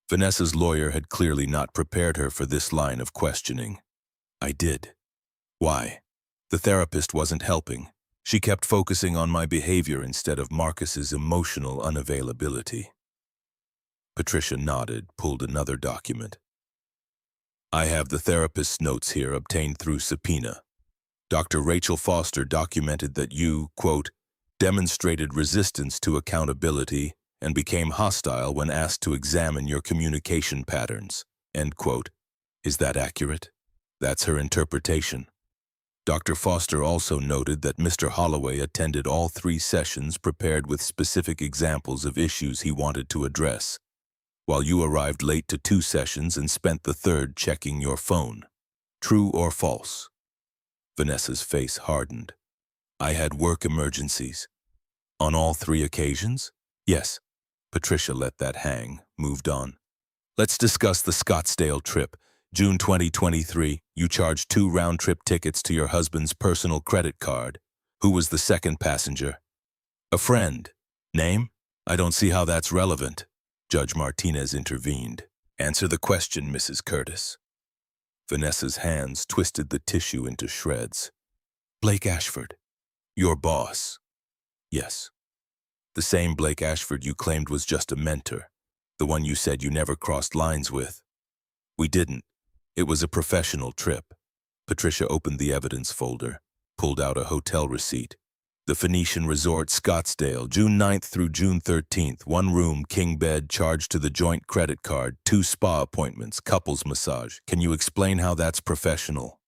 Vanessa's lawyer had clearly not prepared her for this line of questioning. I did. Why? The therapist wasn't helping. She kept focusing on my behavior instead of Marcus's emotional unavailability. Patricia nodded, pulled another document. I have the therapist's notes here obtained through subpoena. Dr. Rachel Foster documented that you, quote, demonstrated resistance to accountability and became hostile when asked to examine your communication patterns, end quote. Is that accurate? That's her interpretation. Dr. Foster also noted that Mr. Holloway attended all 3 sessions prepared with specific examples of issues he wanted to address, while you arrived late to 2 sessions and spent the 3rd checking your phone. True or false? Vanessa's face hardened. I had work emergencies. On all 3 occasions? Yes. Patricia let that hang, moved on. Let's discuss the Scottsdale trip. June 2023, you charged 2 round-trip tickets to your husband's personal credit card. Who was the second passenger? A friend. Name? I don't see how that's relevant. Judge Martinez intervened. Answer the question, Mrs. Curtis. Vanessa's hands twisted the tissue into shreds. Blake Ashford, your boss. Yes. The same Blake Ashford you claimed was just a mentor, the one you said you never crossed lines with. We didn't. It was a professional trip. Patricia opened the evidence folder, pulled out a hotel receipt. The Phoenician Resort, Scottsdale, June 9th through June 13th, 1 room, king bed, charged to the joint credit card, 2 spa appointments, couples massage. Can you explain how that's professional?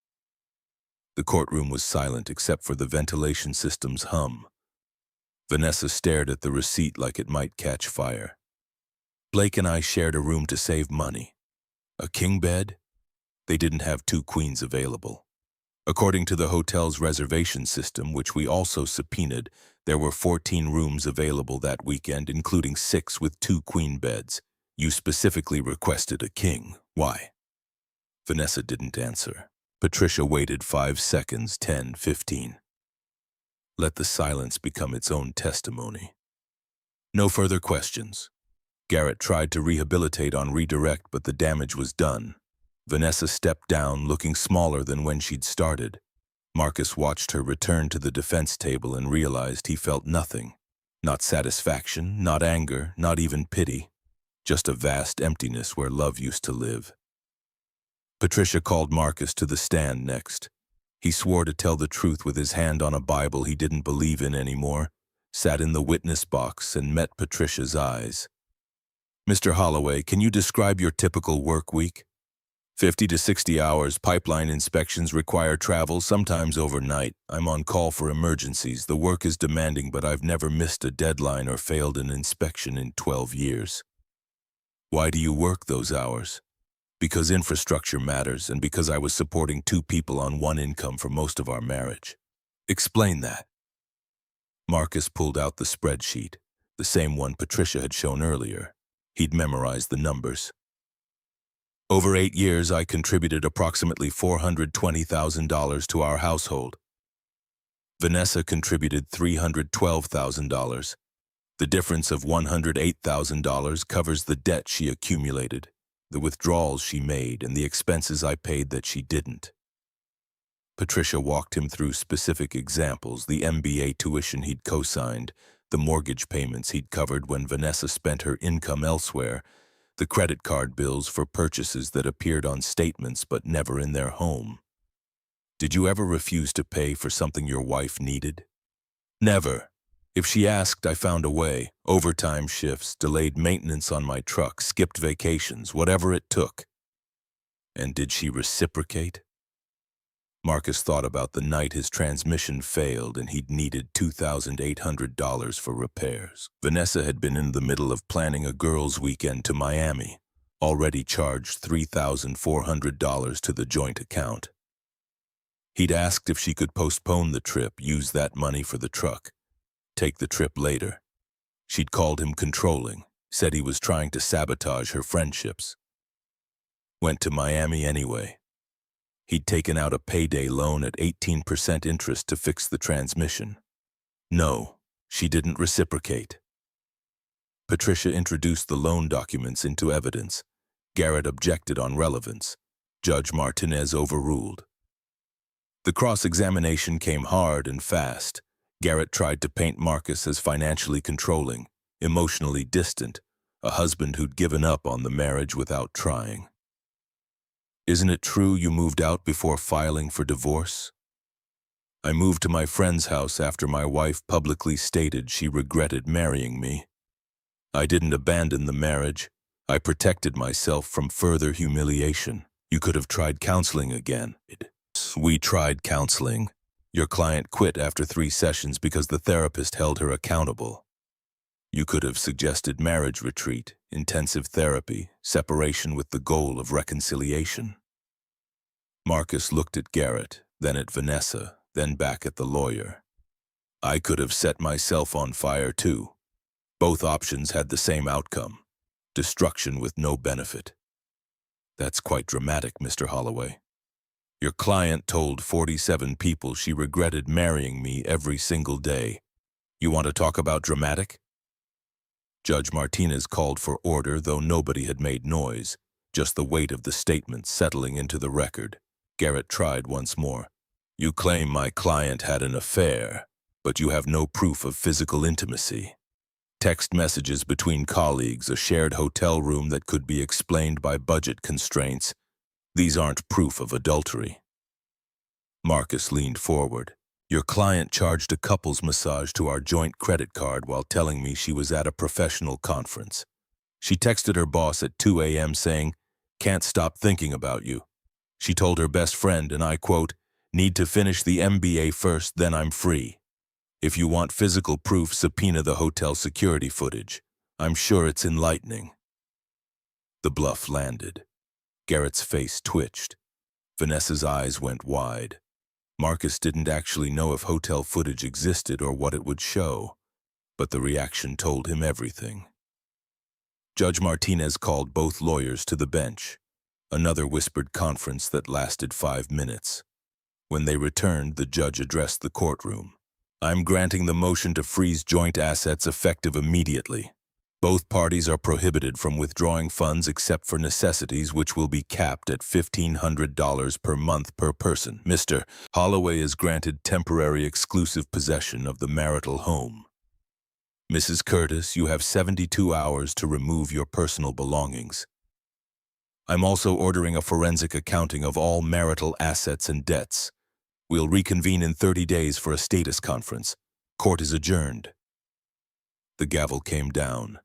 The courtroom was silent except for the ventilation system's hum. Vanessa stared at the receipt like it might catch fire. Blake and I shared a room to save money. A king bed? They didn't have 2 queens available. According to the hotel's reservation system, which we also subpoenaed, there were 14 rooms available that weekend, including 6 with 2 queen beds. You specifically requested a king. Why? Vanessa didn't answer. Patricia waited 5 seconds, 10, 15. Let the silence become its own testimony. No further questions. Garrett tried to rehabilitate on redirect, but the damage was done. Vanessa stepped down, looking smaller than when she'd started. Marcus watched her return to the defense table and realized he felt nothing. Not satisfaction, not anger, not even pity. Just a vast emptiness where love used to live. Patricia called Marcus to the stand next. He swore to tell the truth with his hand on a Bible he didn't believe in anymore, sat in the witness box and met Patricia's eyes. Mr. Holloway, can you describe your typical work week? 50 to 60 hours, pipeline inspections require travel, sometimes overnight. I'm on call for emergencies. The work is demanding, but I've never missed a deadline or failed an inspection in 12 years. Why do you work those hours? Because infrastructure matters, and because I was supporting 2 people on 1 income for most of our marriage. Explain that. Marcus pulled out the spreadsheet, the same one Patricia had shown earlier. He'd memorized the numbers. Over 8 years, I contributed approximately $420,000 to our household. Vanessa contributed $312,000. The difference of $108,000 covers the debt she accumulated, the withdrawals she made, and the expenses I paid that she didn't. Patricia walked him through specific examples, the MBA tuition he'd co-signed, the mortgage payments he'd covered when Vanessa spent her income elsewhere, the credit card bills for purchases that appeared on statements but never in their home. Did you ever refuse to pay for something your wife needed? Never. If she asked, I found a way. Overtime shifts, delayed maintenance on my truck, skipped vacations, whatever it took. And did she reciprocate? Marcus thought about the night his transmission failed and he'd needed $2,800 for repairs. Vanessa had been in the middle of planning a girls' weekend to Miami, already charged $3,400 to the joint account. He'd asked if she could postpone the trip, use that money for the truck, take the trip later. She'd called him controlling, said he was trying to sabotage her friendships. Went to Miami anyway. He'd taken out a payday loan at 18% interest to fix the transmission. No, she didn't reciprocate. Patricia introduced the loan documents into evidence. Garrett objected on relevance. Judge Martinez overruled. The cross-examination came hard and fast. Garrett tried to paint Marcus as financially controlling, emotionally distant, a husband who'd given up on the marriage without trying. Isn't it true you moved out before filing for divorce? I moved to my friend's house after my wife publicly stated she regretted marrying me. I didn't abandon the marriage. I protected myself from further humiliation. You could have tried counseling again. We tried counseling. Your client quit after 3 sessions because the therapist held her accountable. You could have suggested marriage retreat, intensive therapy, separation with the goal of reconciliation. Marcus looked at Garrett, then at Vanessa, then back at the lawyer. I could have set myself on fire too. Both options had the same outcome, destruction with no benefit. That's quite dramatic, Mr. Holloway. Your client told 47 people she regretted marrying me every single day. You want to talk about dramatic? Judge Martinez called for order, though nobody had made noise, just the weight of the statement settling into the record. Garrett tried once more. You claim my client had an affair, but you have no proof of physical intimacy. Text messages between colleagues, a shared hotel room that could be explained by budget constraints. These aren't proof of adultery. Marcus leaned forward. Your client charged a couples massage to our joint credit card while telling me she was at a professional conference. She texted her boss at 2 a.m. saying, "Can't stop thinking about you." She told her best friend, and I quote, "Need to finish the MBA first, then I'm free. If you want physical proof, subpoena the hotel security footage. I'm sure it's enlightening." The bluff landed. Garrett's face twitched. Vanessa's eyes went wide. Marcus didn't actually know if hotel footage existed or what it would show, but the reaction told him everything. Judge Martinez called both lawyers to the bench. Another whispered conference that lasted 5 minutes. When they returned, the judge addressed the courtroom. I'm granting the motion to freeze joint assets effective immediately. Both parties are prohibited from withdrawing funds except for necessities, which will be capped at $1,500 per month per person. Mr. Holloway is granted temporary exclusive possession of the marital home. Mrs. Curtis, you have 72 hours to remove your personal belongings. I'm also ordering a forensic accounting of all marital assets and debts. We'll reconvene in 30 days for a status conference. Court is adjourned. The gavel came down.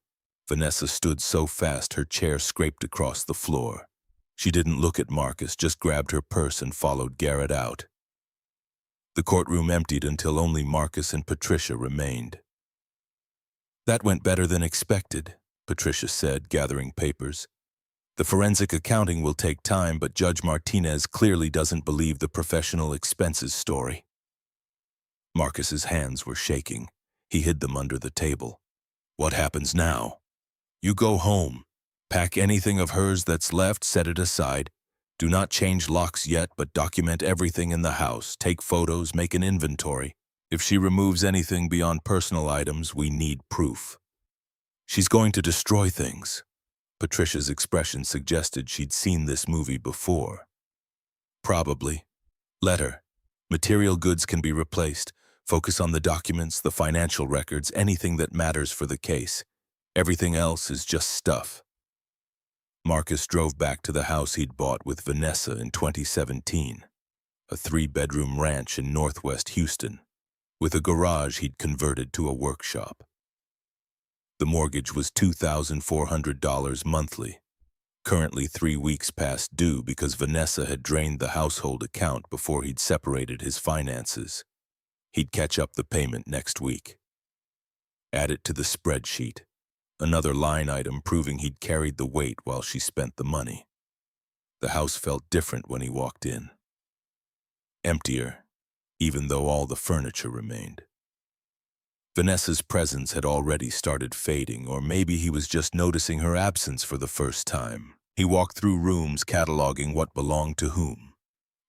Vanessa stood so fast her chair scraped across the floor. She didn't look at Marcus, just grabbed her purse and followed Garrett out. The courtroom emptied until only Marcus and Patricia remained. That went better than expected, Patricia said, gathering papers. The forensic accounting will take time, but Judge Martinez clearly doesn't believe the professional expenses story. Marcus's hands were shaking. He hid them under the table. What happens now? You go home. Pack anything of hers that's left, set it aside. Do not change locks yet, but document everything in the house. Take photos, make an inventory. If she removes anything beyond personal items, we need proof. She's going to destroy things. Patricia's expression suggested she'd seen this movie before. Probably. Let her. Material goods can be replaced. Focus on the documents, the financial records, anything that matters for the case. Everything else is just stuff. Marcus drove back to the house he'd bought with Vanessa in 2017, a 3-bedroom ranch in northwest Houston, with a garage he'd converted to a workshop. The mortgage was $2,400 monthly, currently 3 weeks past due because Vanessa had drained the household account before he'd separated his finances. He'd catch up the payment next week. Add it to the spreadsheet, another line item proving he'd carried the weight while she spent the money. The house felt different when he walked in. Emptier, even though all the furniture remained. Vanessa's presence had already started fading, or maybe he was just noticing her absence for the first time. He walked through rooms cataloging what belonged to whom.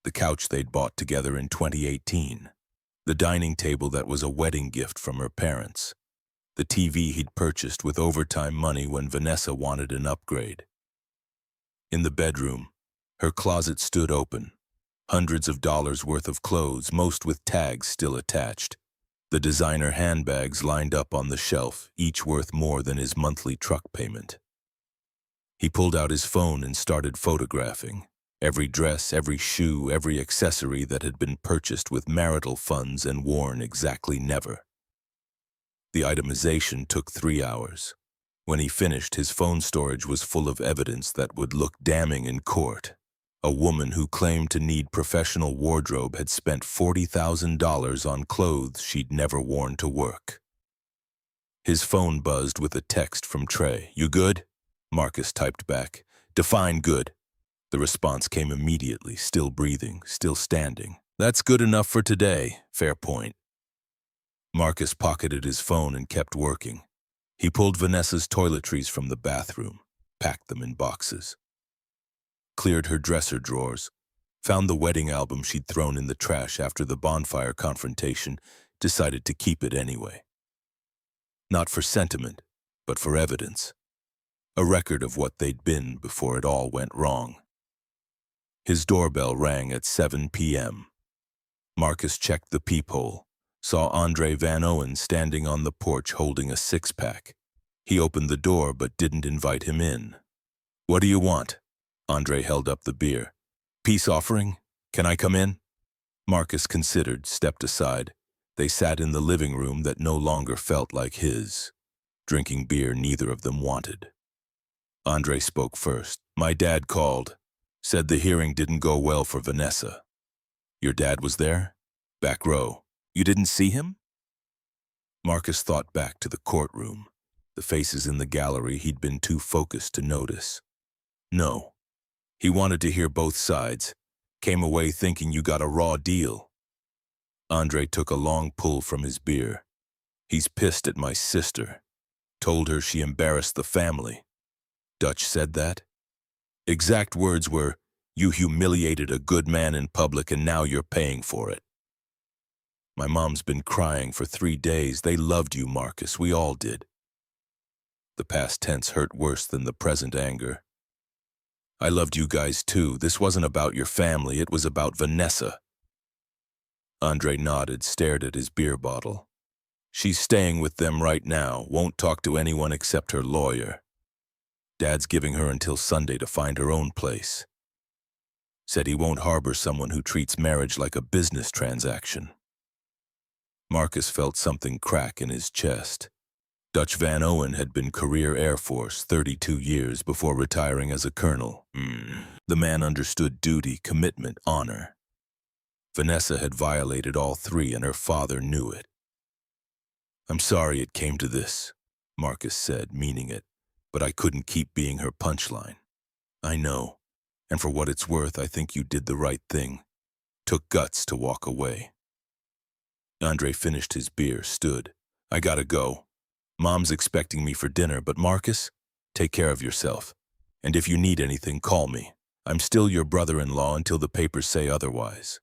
The couch they'd bought together in 2018. The dining table that was a wedding gift from her parents. The TV he'd purchased with overtime money when Vanessa wanted an upgrade. In the bedroom, her closet stood open. Hundreds of dollars worth of clothes, most with tags still attached. The designer handbags lined up on the shelf, each worth more than his monthly truck payment. He pulled out his phone and started photographing. Every dress, every shoe, every accessory that had been purchased with marital funds and worn exactly never. The itemization took 3 hours. When he finished, his phone storage was full of evidence that would look damning in court. A woman who claimed to need professional wardrobe had spent $40,000 on clothes she'd never worn to work. His phone buzzed with a text from Trey. "You good?" Marcus typed back. "Define good." The response came immediately, still breathing, still standing. "That's good enough for today. Fair point." Marcus pocketed his phone and kept working. He pulled Vanessa's toiletries from the bathroom, packed them in boxes. Cleared her dresser drawers, found the wedding album she'd thrown in the trash after the bonfire confrontation, decided to keep it anyway. Not for sentiment, but for evidence. A record of what they'd been before it all went wrong. His doorbell rang at 7 p.m. Marcus checked the peephole, saw Andre Van Owen standing on the porch holding a six-pack. He opened the door but didn't invite him in. "What do you want?" Andre held up the beer. "Peace offering? Can I come in?" Marcus considered, stepped aside. They sat in the living room that no longer felt like his, drinking beer neither of them wanted. Andre spoke first. "My dad called. Said the hearing didn't go well for Vanessa." "Your dad was there?" "Back row. You didn't see him?" Marcus thought back to the courtroom, the faces in the gallery he'd been too focused to notice. "No. He wanted to hear both sides. Came away thinking you got a raw deal." Andre took a long pull from his beer. "He's pissed at my sister. Told her she embarrassed the family." "Dutch said that?" "Exact words were, 'You humiliated a good man in public and now you're paying for it.' My mom's been crying for 3 days. They loved you, Marcus. We all did." The past tense hurt worse than the present anger. "I loved you guys too. This wasn't about your family. It was about Vanessa." Andre nodded, stared at his beer bottle. "She's staying with them right now. Won't talk to anyone except her lawyer. Dad's giving her until Sunday to find her own place. Said he won't harbor someone who treats marriage like a business transaction." Marcus felt something crack in his chest. Dutch Van Owen had been career Air Force 32 years before retiring as a colonel. The man understood duty, commitment, honor. Vanessa had violated all three and her father knew it. "I'm sorry it came to this," Marcus said, meaning it, "but I couldn't keep being her punchline." "I know, and for what it's worth, I think you did the right thing. Took guts to walk away." Andre finished his beer, stood. "I gotta go. Mom's expecting me for dinner, but Marcus, take care of yourself. And if you need anything, call me. I'm still your brother-in-law until the papers say otherwise."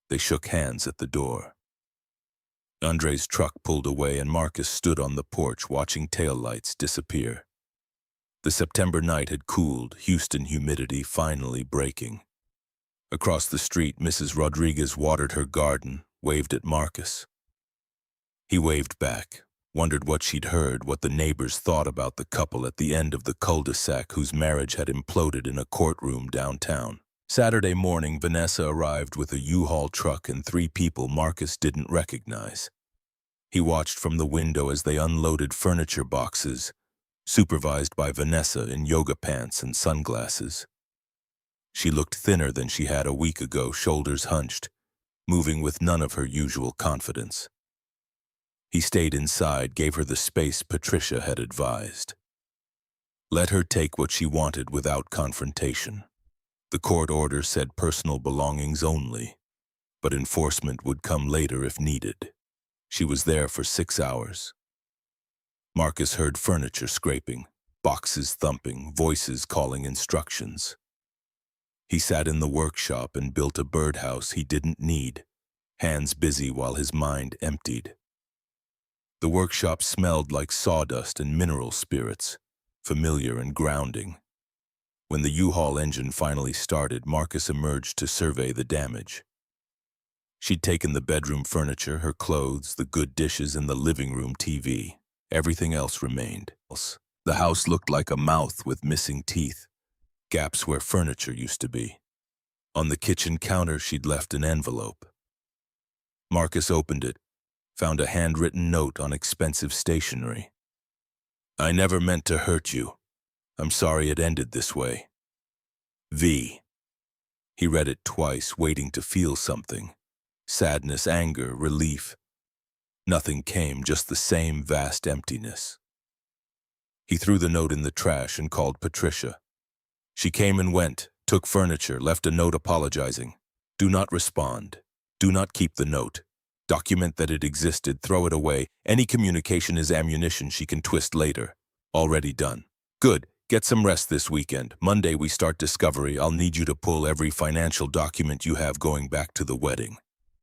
They shook hands at the door. Andre's truck pulled away and Marcus stood on the porch watching taillights disappear. The September night had cooled, Houston humidity finally breaking. Across the street, Mrs. Rodriguez watered her garden, waved at Marcus. He waved back, wondered what she'd heard, what the neighbors thought about the couple at the end of the cul-de-sac whose marriage had imploded in a courtroom downtown. Saturday morning, Vanessa arrived with a U-Haul truck and 3 people Marcus didn't recognize. He watched from the window as they unloaded furniture boxes, supervised by Vanessa in yoga pants and sunglasses. She looked thinner than she had a week ago, shoulders hunched, moving with none of her usual confidence. He stayed inside, gave her the space Patricia had advised. Let her take what she wanted without confrontation. The court order said personal belongings only, but enforcement would come later if needed. She was there for 6 hours. Marcus heard furniture scraping, boxes thumping, voices calling instructions. He sat in the workshop and built a birdhouse he didn't need, hands busy while his mind emptied. The workshop smelled like sawdust and mineral spirits, familiar and grounding. When the U-Haul engine finally started, Marcus emerged to survey the damage. She'd taken the bedroom furniture, her clothes, the good dishes, and the living room TV. Everything else remained. The house looked like a mouth with missing teeth, gaps where furniture used to be. On the kitchen counter, she'd left an envelope. Marcus opened it, found a handwritten note on expensive stationery. "I never meant to hurt you. I'm sorry it ended this way. V." He read it twice, waiting to feel something. Sadness, anger, relief. Nothing came, just the same vast emptiness. He threw the note in the trash and called Patricia. She came and went, took furniture, left a note apologizing. "Do not respond. Do not keep the note. Document that it existed, throw it away. Any communication is ammunition she can twist later. Already done." "Good. Get some rest this weekend. Monday we start discovery. I'll need you to pull every financial document you have going back to the wedding.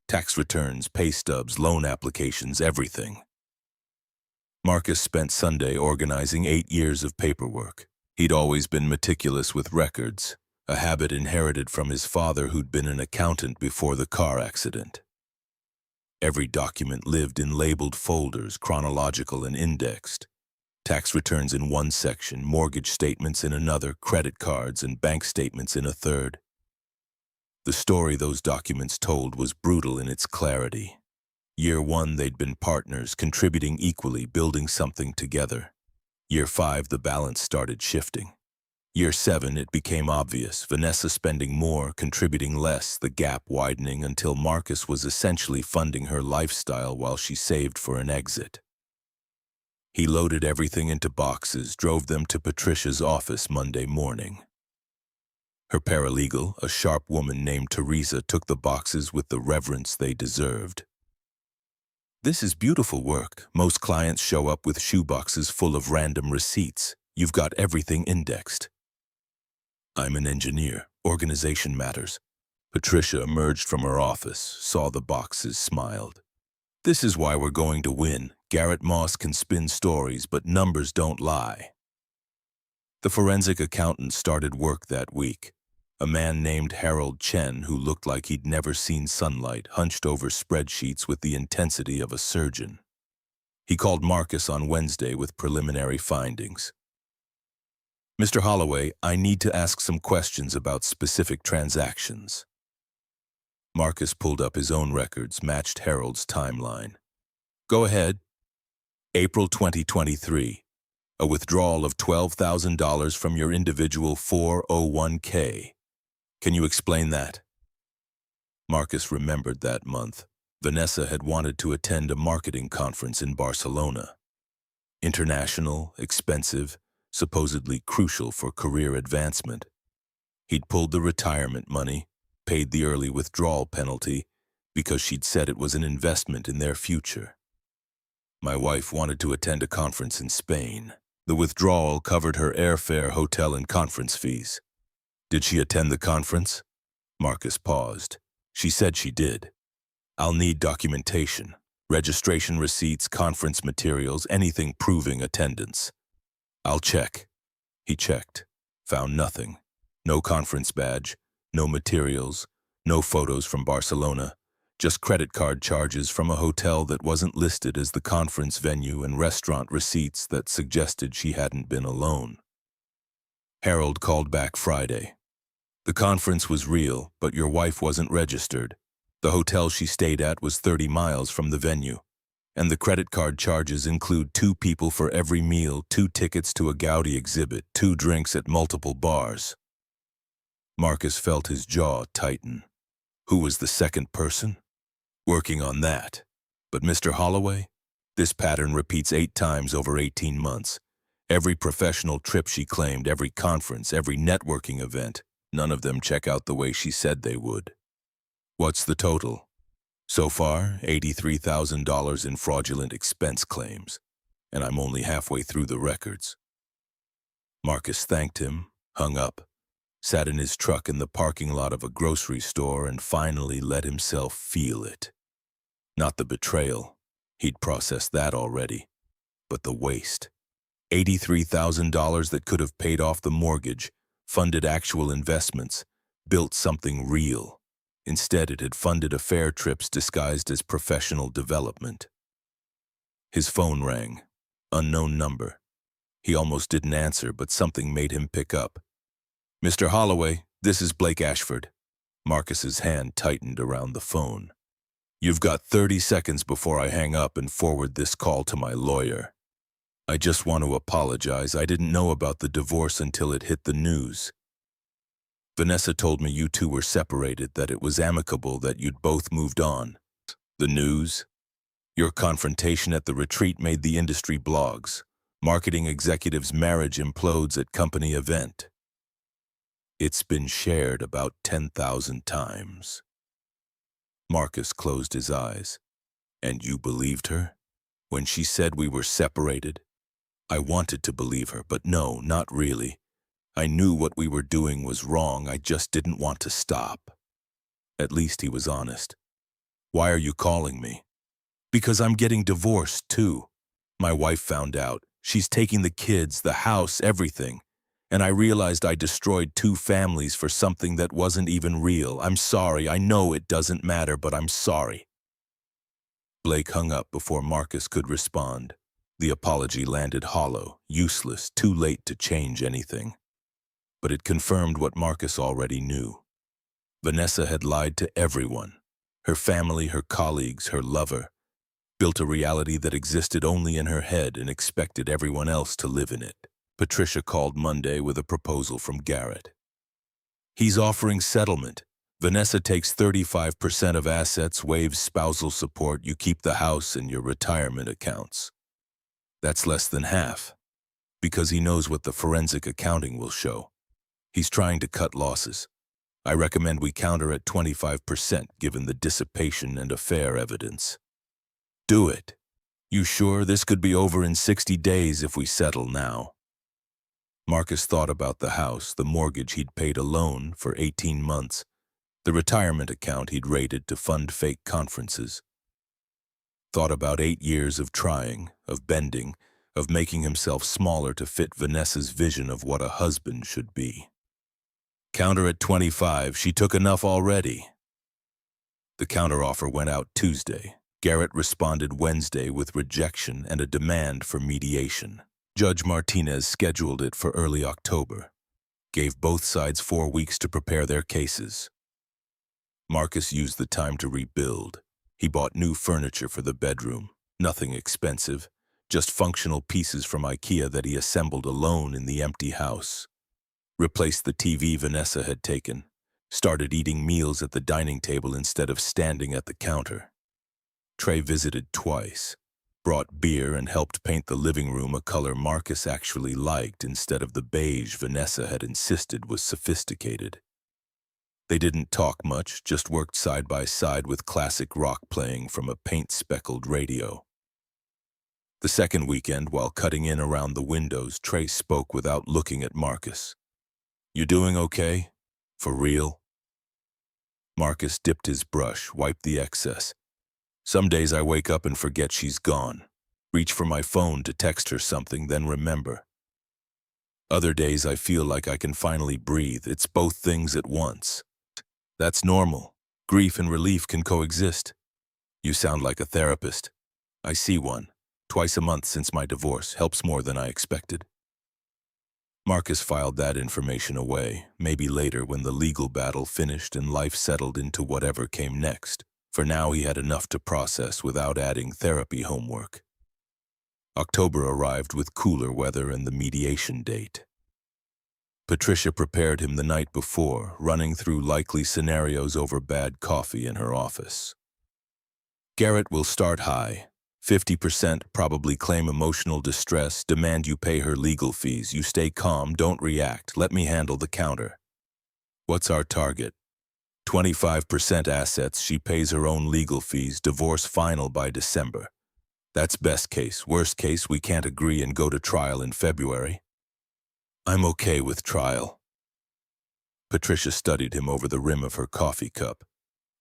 Tax returns, pay stubs, loan applications, everything." Marcus spent Sunday organizing 8 years of paperwork. He'd always been meticulous with records, a habit inherited from his father who'd been an accountant before the car accident. Every document lived in labeled folders, chronological and indexed. Tax returns in one section, mortgage statements in another, credit cards and bank statements in a third. The story those documents told was brutal in its clarity. Year 1, they'd been partners, contributing equally, building something together. Year 5, the balance started shifting. Year 7, it became obvious, Vanessa spending more, contributing less, the gap widening until Marcus was essentially funding her lifestyle while she saved for an exit. He loaded everything into boxes, drove them to Patricia's office Monday morning. Her paralegal, a sharp woman named Teresa, took the boxes with the reverence they deserved. "This is beautiful work. Most clients show up with shoeboxes full of random receipts. You've got everything indexed." "I'm an engineer. Organization matters." Patricia emerged from her office, saw the boxes, smiled. "This is why we're going to win. Garrett Moss can spin stories, but numbers don't lie." The forensic accountant started work that week. A man named Harold Chen, who looked like he'd never seen sunlight, hunched over spreadsheets with the intensity of a surgeon. He called Marcus on Wednesday with preliminary findings. "Mr. Holloway, I need to ask some questions about specific transactions." Marcus pulled up his own records, matched Harold's timeline. "Go ahead." April 2023. A withdrawal of $12,000 from your individual 401k. Can you explain that? Marcus remembered that month. Vanessa had wanted to attend a marketing conference in Barcelona. International, expensive, supposedly crucial for career advancement. He'd pulled the retirement money, paid the early withdrawal penalty, because she'd said it was an investment in their future. "My wife wanted to attend a conference in Spain. The withdrawal covered her airfare, hotel, and conference fees." "Did she attend the conference?" Marcus paused. "She said she did." "I'll need documentation, registration receipts, conference materials, anything proving attendance." "I'll check." He checked. Found nothing. No conference badge, no materials, no photos from Barcelona, just credit card charges from a hotel that wasn't listed as the conference venue and restaurant receipts that suggested she hadn't been alone. Harold called back Friday. "The conference was real, but your wife wasn't registered. The hotel she stayed at was 30 miles from the venue, and the credit card charges include 2 people for every meal, 2 tickets to a Gaudi exhibit, 2 drinks at multiple bars." Marcus felt his jaw tighten. Who was the second person? "Working on that. But Mr. Holloway, this pattern repeats 8 times over 18 months. Every professional trip she claimed, every conference, every networking event, none of them check out the way she said they would." "What's the total?" "So far, $83,000 in fraudulent expense claims, and I'm only halfway through the records." Marcus thanked him, hung up, sat in his truck in the parking lot of a grocery store, and finally let himself feel it. Not the betrayal. He'd processed that already. But the waste. $83,000 that could have paid off the mortgage, funded actual investments, built something real. Instead, it had funded affair trips disguised as professional development. His phone rang. Unknown number. He almost didn't answer, but something made him pick up. "Mr. Holloway, this is Blake Ashford." Marcus's hand tightened around the phone. "You've got 30 seconds before I hang up and forward this call to my lawyer. I just want to apologize. I didn't know about the divorce until it hit the news. Vanessa told me you two were separated, that it was amicable, that you'd both moved on. The news? Your confrontation at the retreat made the industry blogs. Marketing executive's marriage implodes at company event. It's been shared about 10,000 times." Marcus closed his eyes. "And you believed her? When she said we were separated?" "I wanted to believe her, but no, not really. I knew what we were doing was wrong, I just didn't want to stop." At least he was honest. "Why are you calling me?" "Because I'm getting divorced, too." My wife found out. She's taking the kids, the house, everything. And I realized I destroyed 2 families for something that wasn't even real. I'm sorry. I know it doesn't matter, but I'm sorry. Blake hung up before Marcus could respond. The apology landed hollow, useless, too late to change anything. But it confirmed what Marcus already knew. Vanessa had lied to everyone. Her family, her colleagues, her lover. Built a reality that existed only in her head and expected everyone else to live in it. Patricia called Monday with a proposal from Garrett. He's offering settlement. Vanessa takes 35% of assets, waives spousal support, you keep the house and your retirement accounts. That's less than half, because he knows what the forensic accounting will show. He's trying to cut losses. I recommend we counter at 25% given the dissipation and affair evidence. Do it. You sure this could be over in 60 days if we settle now? Marcus thought about the house, the mortgage he'd paid alone for 18 months, the retirement account he'd raided to fund fake conferences. Thought about 8 years of trying, of bending, of making himself smaller to fit Vanessa's vision of what a husband should be. Counter at 25, she took enough already. The counteroffer went out Tuesday. Garrett responded Wednesday with rejection and a demand for mediation. Judge Martinez scheduled it for early October, gave both sides 4 weeks to prepare their cases. Marcus used the time to rebuild. He bought new furniture for the bedroom, nothing expensive, just functional pieces from IKEA that he assembled alone in the empty house. Replaced the TV Vanessa had taken, started eating meals at the dining table instead of standing at the counter. Trey visited twice, brought beer and helped paint the living room a color Marcus actually liked instead of the beige Vanessa had insisted was sophisticated. They didn't talk much, just worked side by side with classic rock playing from a paint-speckled radio. The second weekend, while cutting in around the windows, Trey spoke without looking at Marcus. "You doing okay? For real?" Marcus dipped his brush, wiped the excess. "Some days I wake up and forget she's gone. Reach for my phone to text her something, then remember. Other days I feel like I can finally breathe. It's both things at once. That's normal. Grief and relief can coexist. You sound like a therapist. I see one. Twice a month since my divorce. Helps more than I expected." Marcus filed that information away, maybe later when the legal battle finished and life settled into whatever came next. For now he had enough to process without adding therapy homework. October arrived with cooler weather and the mediation date. Patricia prepared him the night before, running through likely scenarios over bad coffee in her office. Garrett will start high. 50% probably claim emotional distress, demand you pay her legal fees. You stay calm, don't react, let me handle the counter. What's our target? 25% assets, she pays her own legal fees, divorce final by December. That's best case. Worst case, we can't agree and go to trial in February. I'm okay with trial. Patricia studied him over the rim of her coffee cup.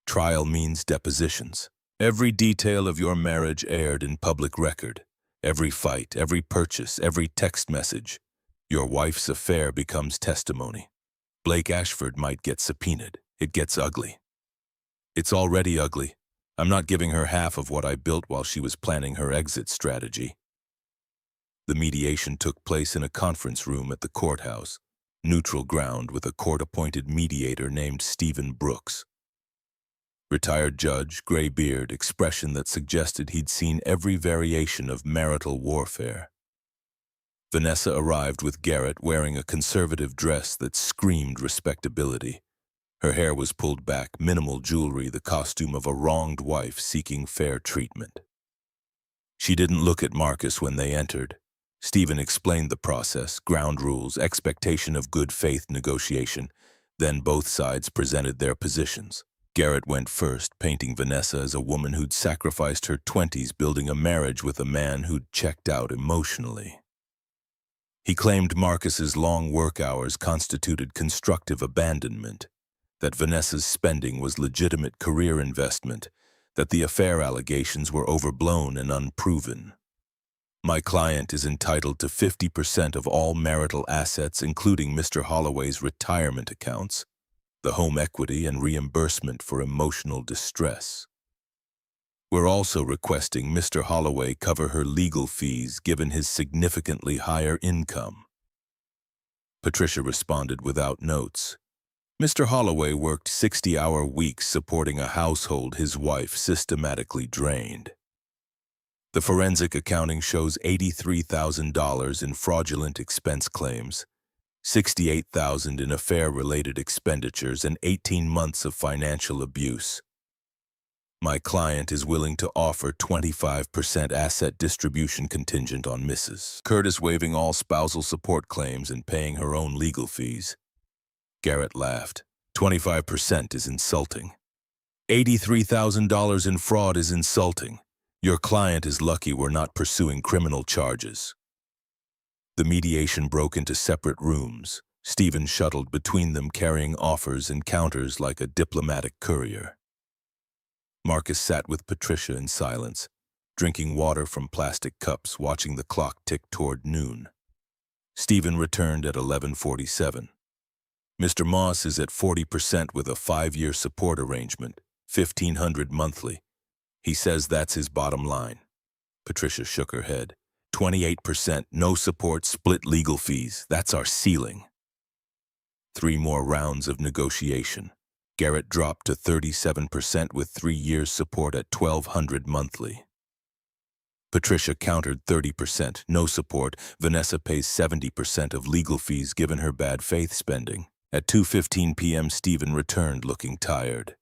Trial means depositions. Every detail of your marriage aired in public record. Every fight, every purchase, every text message. Your wife's affair becomes testimony. Blake Ashford might get subpoenaed. It gets ugly. It's already ugly. I'm not giving her half of what I built while she was planning her exit strategy. The mediation took place in a conference room at the courthouse, neutral ground with a court-appointed mediator named Stephen Brooks. Retired judge, gray beard, expression that suggested he'd seen every variation of marital warfare. Vanessa arrived with Garrett wearing a conservative dress that screamed respectability. Her hair was pulled back, minimal jewelry, the costume of a wronged wife seeking fair treatment. She didn't look at Marcus when they entered. Stephen explained the process, ground rules, expectation of good faith negotiation. Then both sides presented their positions. Garrett went first, painting Vanessa as a woman who'd sacrificed her 20s building a marriage with a man who'd checked out emotionally. He claimed Marcus's long work hours constituted constructive abandonment, that Vanessa's spending was legitimate career investment, that the affair allegations were overblown and unproven. My client is entitled to 50% of all marital assets, including Mr. Holloway's retirement accounts, the home equity, and reimbursement for emotional distress. We're also requesting Mr. Holloway cover her legal fees given his significantly higher income. Patricia responded without notes. Mr. Holloway worked 60-hour weeks supporting a household his wife systematically drained. The forensic accounting shows $83,000 in fraudulent expense claims, $68,000 in affair-related expenditures, and 18 months of financial abuse. My client is willing to offer 25% asset distribution contingent on Mrs. Curtis waiving all spousal support claims and paying her own legal fees. Garrett laughed. 25% is insulting. $83,000 in fraud is insulting. Your client is lucky we're not pursuing criminal charges. The mediation broke into separate rooms. Stephen shuttled between them, carrying offers and counters like a diplomatic courier. Marcus sat with Patricia in silence, drinking water from plastic cups, watching the clock tick toward noon. Stephen returned at 11:47. Mr. Moss is at 40% with a 5-year support arrangement, $1,500 monthly. He says that's his bottom line. Patricia shook her head. 28%, no support, split legal fees. That's our ceiling. 3 more rounds of negotiation. Garrett dropped to 37% with 3 years support at $1,200 monthly. Patricia countered 30%, no support. Vanessa pays 70% of legal fees given her bad faith spending. At 2:15 p.m. Stephen returned looking tired.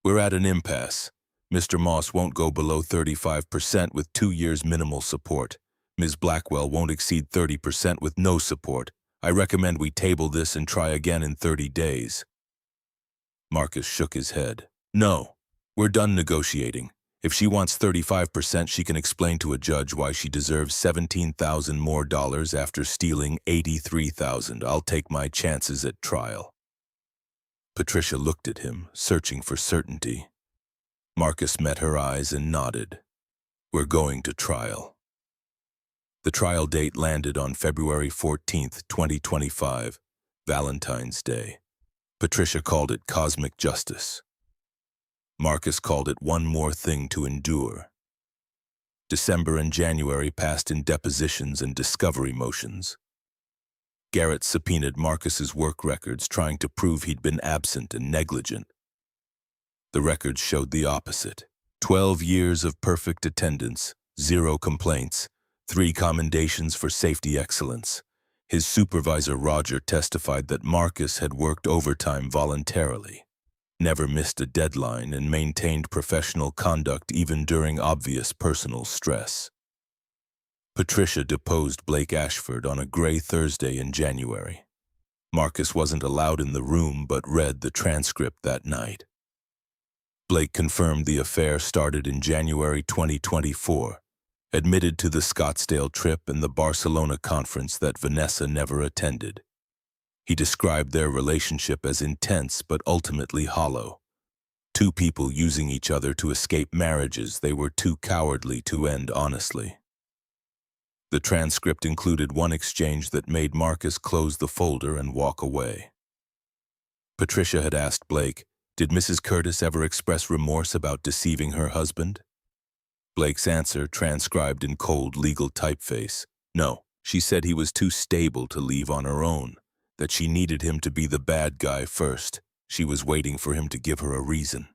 We're at an impasse. Mr. Moss won't go below 35% with 2 years minimal support. Ms. Blackwell won't exceed 30% with no support. I recommend we table this and try again in 30 days. Marcus shook his head. No, we're done negotiating. If she wants 35%, she can explain to a judge why she deserves $17,000 more after stealing $83,000. I'll take my chances at trial. Patricia looked at him, searching for certainty. Marcus met her eyes and nodded. We're going to trial. The trial date landed on February 14, 2025, Valentine's Day. Patricia called it cosmic justice. Marcus called it one more thing to endure. December and January passed in depositions and discovery motions. Garrett subpoenaed Marcus's work records, trying to prove he'd been absent and negligent. The records showed the opposite. 12 years of perfect attendance, 0 complaints, 3 commendations for safety excellence. His supervisor, Roger, testified that Marcus had worked overtime voluntarily, never missed a deadline, and maintained professional conduct even during obvious personal stress. Patricia deposed Blake Ashford on a gray Thursday in January. Marcus wasn't allowed in the room but read the transcript that night. Blake confirmed the affair started in January 2024, admitted to the Scottsdale trip and the Barcelona conference that Vanessa never attended. He described their relationship as intense but ultimately hollow. 2 people using each other to escape marriages they were too cowardly to end honestly. The transcript included one exchange that made Marcus close the folder and walk away. Patricia had asked Blake, did Mrs. Curtis ever express remorse about deceiving her husband? Blake's answer, transcribed in cold legal typeface, no. She said he was too stable to leave on her own, that she needed him to be the bad guy first. She was waiting for him to give her a reason.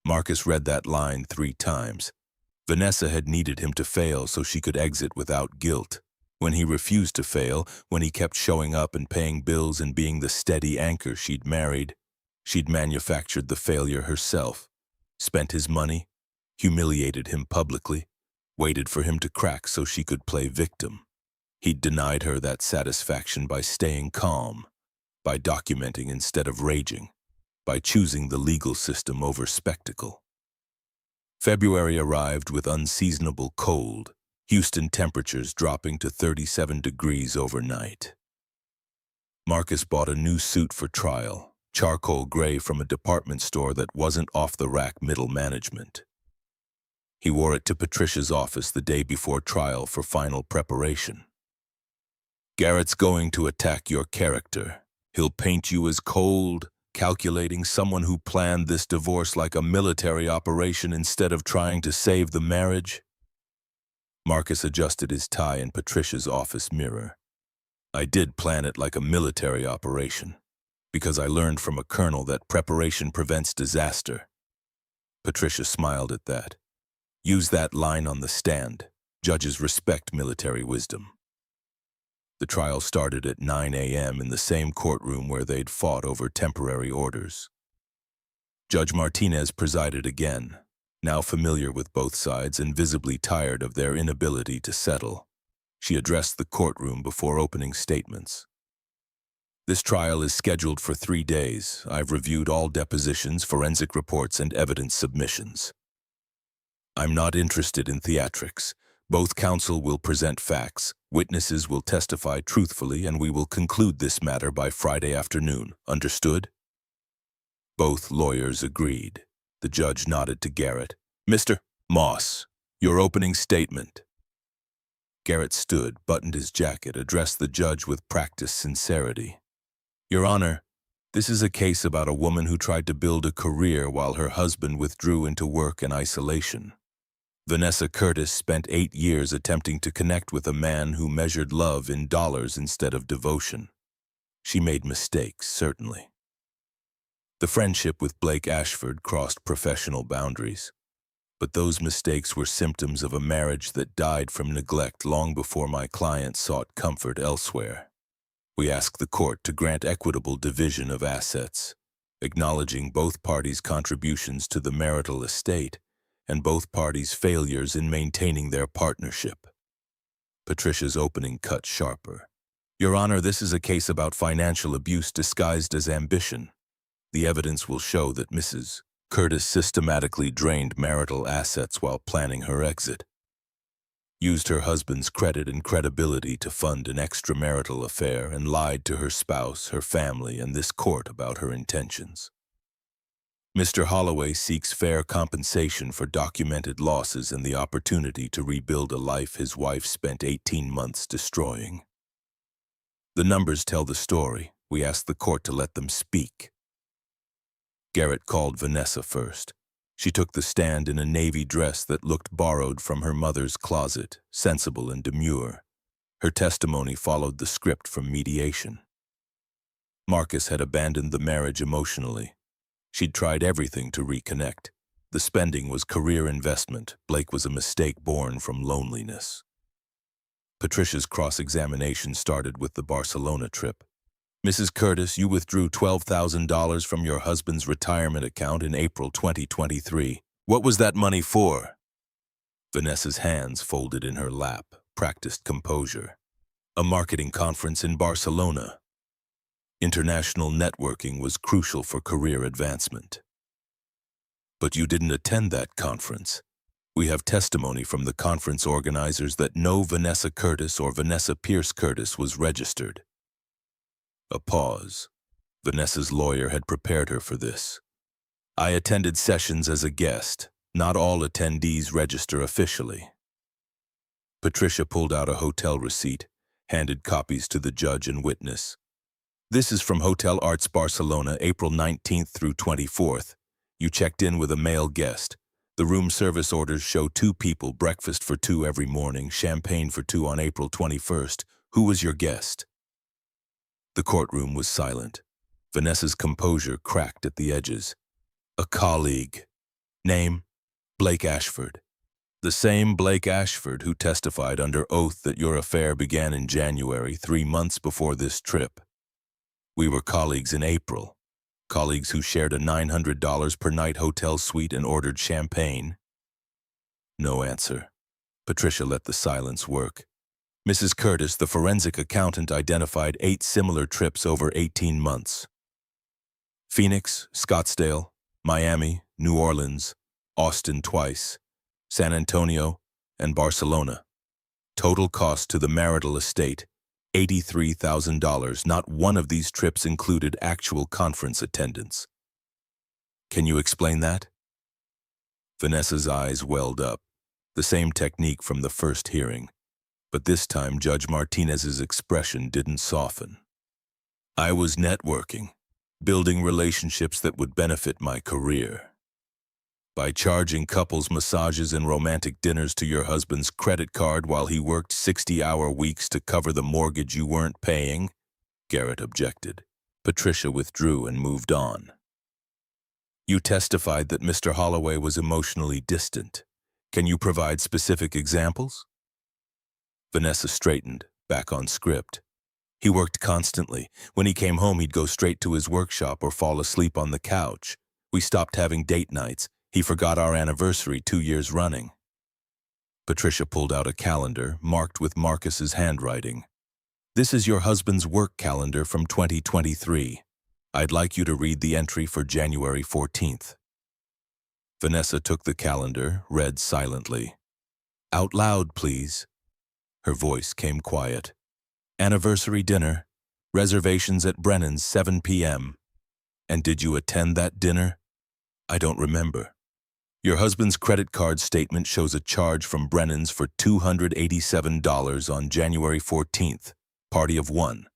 Marcus read that line 3 times. Vanessa had needed him to fail so she could exit without guilt. When he refused to fail, when he kept showing up and paying bills and being the steady anchor she'd married, she'd manufactured the failure herself, spent his money, humiliated him publicly, waited for him to crack so she could play victim. He'd denied her that satisfaction by staying calm, by documenting instead of raging, by choosing the legal system over spectacle. February arrived with unseasonable cold, Houston temperatures dropping to 37 degrees overnight. Marcus bought a new suit for trial, charcoal gray from a department store that wasn't off-the-rack middle management. He wore it to Patricia's office the day before trial for final preparation. Garrett's going to attack your character. He'll paint you as cold, calculating, someone who planned this divorce like a military operation instead of trying to save the marriage. Marcus adjusted his tie in Patricia's office mirror. I did plan it like a military operation, because I learned from a colonel that preparation prevents disaster. Patricia smiled at that. Use that line on the stand. Judges respect military wisdom. The trial started at 9 a.m. in the same courtroom where they'd fought over temporary orders. Judge Martinez presided again, now familiar with both sides and visibly tired of their inability to settle. She addressed the courtroom before opening statements. This trial is scheduled for 3 days. I've reviewed all depositions, forensic reports, and evidence submissions. I'm not interested in theatrics. Both counsel will present facts, witnesses will testify truthfully, and we will conclude this matter by Friday afternoon. Understood? Both lawyers agreed. The judge nodded to Garrett. Mr. Moss, your opening statement. Garrett stood, buttoned his jacket, addressed the judge with practiced sincerity. Your Honor, this is a case about a woman who tried to build a career while her husband withdrew into work and isolation. Vanessa Curtis spent 8 years attempting to connect with a man who measured love in dollars instead of devotion. She made mistakes, certainly. The friendship with Blake Ashford crossed professional boundaries, but those mistakes were symptoms of a marriage that died from neglect long before my client sought comfort elsewhere. We ask the court to grant equitable division of assets, acknowledging both parties' contributions to the marital estate and both parties' failures in maintaining their partnership. Patricia's opening cut sharper. Your Honor, this is a case about financial abuse disguised as ambition. The evidence will show that Mrs. Curtis systematically drained marital assets while planning her exit, used her husband's credit and credibility to fund an extramarital affair, and lied to her spouse, her family, and this court about her intentions. Mr. Holloway seeks fair compensation for documented losses and the opportunity to rebuild a life his wife spent 18 months destroying. The numbers tell the story. We ask the court to let them speak. Garrett called Vanessa first. She took the stand in a navy dress that looked borrowed from her mother's closet, sensible and demure. Her testimony followed the script from mediation. Marcus had abandoned the marriage emotionally. She'd tried everything to reconnect. The spending was career investment. Blake was a mistake born from loneliness. Patricia's cross-examination started with the Barcelona trip. Mrs. Curtis, you withdrew $12,000 from your husband's retirement account in April 2023. What was that money for? Vanessa's hands folded in her lap, practiced composure. A marketing conference in Barcelona. International networking was crucial for career advancement. But you didn't attend that conference. We have testimony from the conference organizers that no Vanessa Curtis or Vanessa Pierce Curtis was registered. A pause. Vanessa's lawyer had prepared her for this. I attended sessions as a guest. Not all attendees register officially. Patricia pulled out a hotel receipt, handed copies to the judge and witness. This is from Hotel Arts Barcelona, April 19th through 24th. You checked in with a male guest. The room service orders show 2 people, breakfast for 2 every morning, champagne for 2 on April 21st. Who was your guest? The courtroom was silent. Vanessa's composure cracked at the edges. A colleague. Name? Blake Ashford. The same Blake Ashford who testified under oath that your affair began in January, 3 months before this trip. We were colleagues in April. Colleagues who shared a $900 per night hotel suite and ordered champagne. No answer. Patricia let the silence work. Mrs. Curtis, the forensic accountant, identified 8 similar trips over 18 months. Phoenix, Scottsdale, Miami, New Orleans, Austin twice, San Antonio, and Barcelona. Total cost to the marital estate, $83,000. Not one of these trips included actual conference attendance. Can you explain that? Vanessa's eyes welled up. The same technique from the first hearing, but this time Judge Martinez's expression didn't soften. I was networking, building relationships that would benefit my career. By charging couples massages and romantic dinners to your husband's credit card while he worked 60-hour weeks to cover the mortgage you weren't paying, Garrett objected. Patricia withdrew and moved on. You testified that Mr. Holloway was emotionally distant. Can you provide specific examples? Vanessa straightened, back on script. He worked constantly. When he came home, he'd go straight to his workshop or fall asleep on the couch. We stopped having date nights. He forgot our anniversary 2 years running. Patricia pulled out a calendar marked with Marcus's handwriting. This is your husband's work calendar from 2023. I'd like you to read the entry for January 14th. Vanessa took the calendar, read silently. Out loud, please. Her voice came quiet. Anniversary dinner. Reservations at Brennan's 7 p.m. And did you attend that dinner? I don't remember. Your husband's credit card statement shows a charge from Brennan's for $287 on January 14th, party of 1.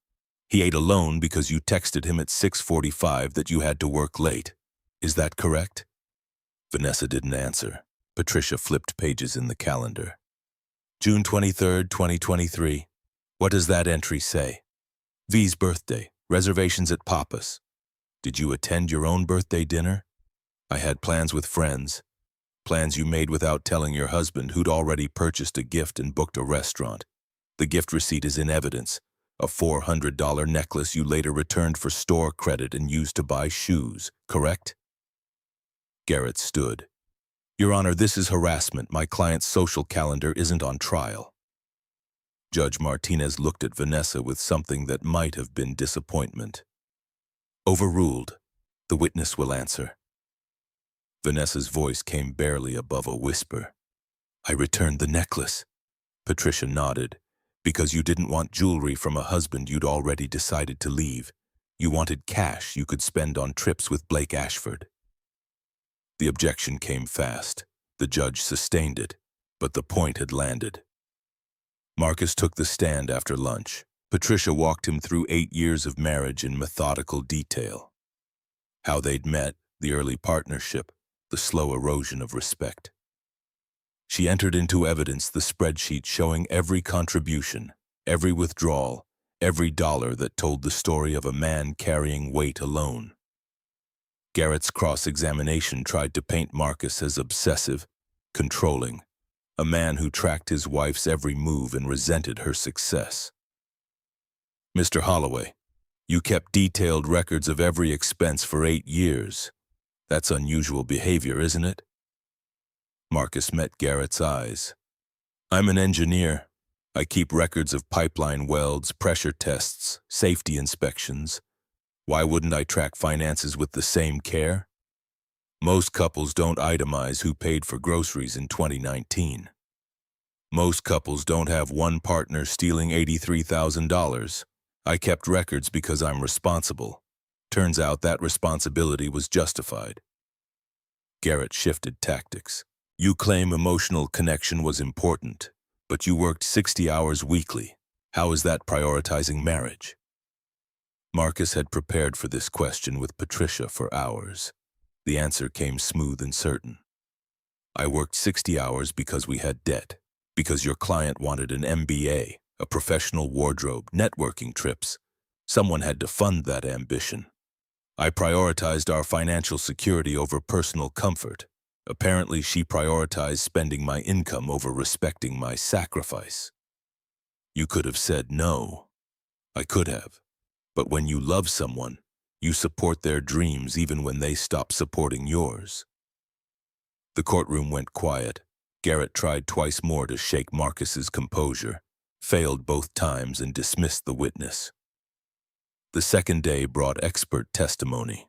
He ate alone because you texted him at 6:45 that you had to work late. Is that correct? Vanessa didn't answer. Patricia flipped pages in the calendar. June 23rd, 2023. What does that entry say? V's birthday, reservations at Papa's. Did you attend your own birthday dinner? I had plans with friends. Plans you made without telling your husband, who'd already purchased a gift and booked a restaurant. The gift receipt is in evidence. A $400 necklace you later returned for store credit and used to buy shoes, correct? Garrett stood. Your Honor, this is harassment. My client's social calendar isn't on trial. Judge Martinez looked at Vanessa with something that might have been disappointment. Overruled. The witness will answer. Vanessa's voice came barely above a whisper. I returned the necklace. Patricia nodded. Because you didn't want jewelry from a husband you'd already decided to leave. You wanted cash you could spend on trips with Blake Ashford. The objection came fast. The judge sustained it, but the point had landed. Marcus took the stand after lunch. Patricia walked him through 8 years of marriage in methodical detail. How they'd met, the early partnership, the slow erosion of respect. She entered into evidence the spreadsheet showing every contribution, every withdrawal, every dollar that told the story of a man carrying weight alone. Garrett's cross-examination tried to paint Marcus as obsessive, controlling, a man who tracked his wife's every move and resented her success. Mr. Holloway, you kept detailed records of every expense for 8 years. That's unusual behavior, isn't it? Marcus met Garrett's eyes. I'm an engineer. I keep records of pipeline welds, pressure tests, safety inspections. Why wouldn't I track finances with the same care? Most couples don't itemize who paid for groceries in 2019. Most couples don't have one partner stealing $83,000. I kept records because I'm responsible. Turns out that responsibility was justified. Garrett shifted tactics. You claim emotional connection was important, but you worked 60 hours weekly. How is that prioritizing marriage? Marcus had prepared for this question with Patricia for hours. The answer came smooth and certain. I worked 60 hours because we had debt, because your client wanted an MBA, a professional wardrobe, networking trips. Someone had to fund that ambition. I prioritized our financial security over personal comfort. Apparently, she prioritized spending my income over respecting my sacrifice. You could have said no. I could have. But when you love someone, you support their dreams even when they stop supporting yours. The courtroom went quiet. Garrett tried twice more to shake Marcus's composure, failed both times and dismissed the witness. The second day brought expert testimony.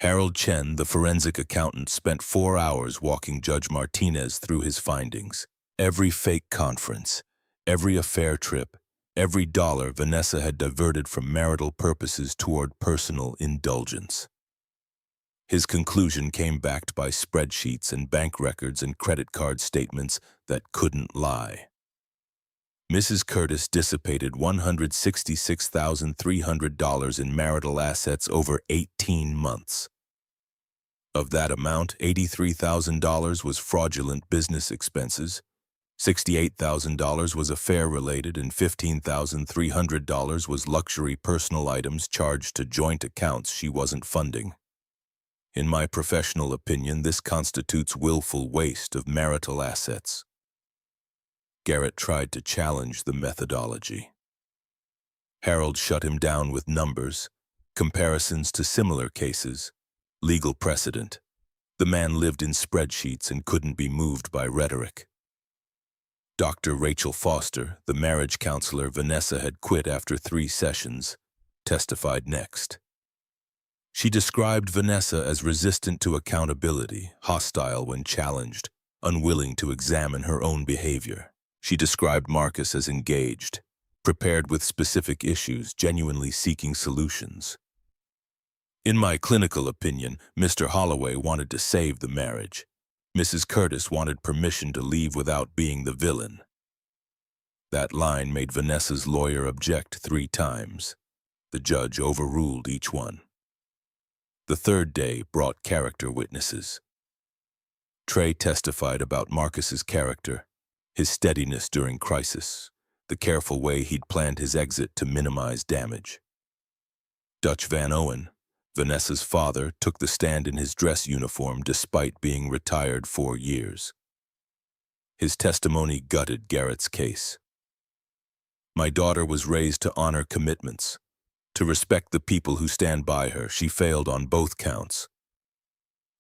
Harold Chen, the forensic accountant, spent 4 hours walking Judge Martinez through his findings. Every fake conference, every affair trip, every dollar Vanessa had diverted from marital purposes toward personal indulgence. His conclusion came backed by spreadsheets and bank records and credit card statements that couldn't lie. Mrs. Curtis dissipated $166,300 in marital assets over 18 months. Of that amount, $83,000 was fraudulent business expenses, $68,000 was affair-related, and $15,300 was luxury personal items charged to joint accounts she wasn't funding. In my professional opinion, this constitutes willful waste of marital assets. Garrett tried to challenge the methodology. Harold shut him down with numbers, comparisons to similar cases, legal precedent. The man lived in spreadsheets and couldn't be moved by rhetoric. Dr. Rachel Foster, the marriage counselor Vanessa had quit after 3 sessions, testified next. She described Vanessa as resistant to accountability, hostile when challenged, unwilling to examine her own behavior. She described Marcus as engaged, prepared with specific issues, genuinely seeking solutions. In my clinical opinion, Mr. Holloway wanted to save the marriage. Mrs. Curtis wanted permission to leave without being the villain. That line made Vanessa's lawyer object 3 times. The judge overruled each one. The 3rd day brought character witnesses. Trey testified about Marcus's character, his steadiness during crisis, the careful way he'd planned his exit to minimize damage. Dutch Van Owen, Vanessa's father, took the stand in his dress uniform despite being retired 4 years. His testimony gutted Garrett's case. My daughter was raised to honor commitments, to respect the people who stand by her. She failed on both counts.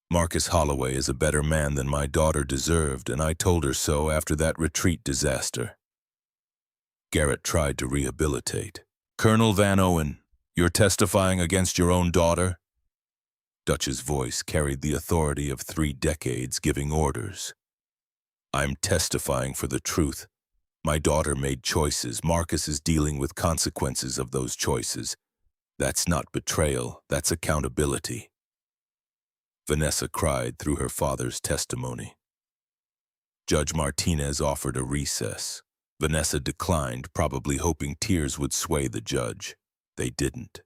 Marcus Holloway is a better man than my daughter deserved, and I told her so after that retreat disaster. Garrett tried to rehabilitate. Colonel Van Owen, you're testifying against your own daughter? Dutch's voice carried the authority of 3 decades giving orders. I'm testifying for the truth. My daughter made choices. Marcus is dealing with consequences of those choices. That's not betrayal, that's accountability. Vanessa cried through her father's testimony. Judge Martinez offered a recess. Vanessa declined, probably hoping tears would sway the judge. They didn't.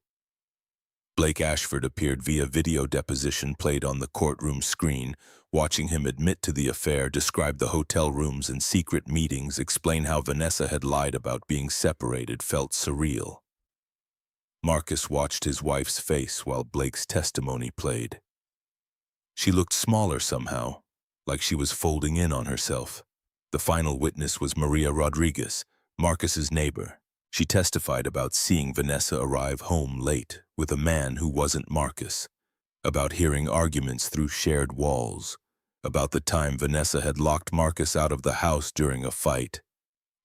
Blake Ashford appeared via video deposition played on the courtroom screen. Watching him admit to the affair, describe the hotel rooms and secret meetings, explain how Vanessa had lied about being separated, felt surreal. Marcus watched his wife's face while Blake's testimony played. She looked smaller somehow, like she was folding in on herself. The final witness was Maria Rodriguez, Marcus's neighbor. She testified about seeing Vanessa arrive home late with a man who wasn't Marcus, about hearing arguments through shared walls, about the time Vanessa had locked Marcus out of the house during a fight,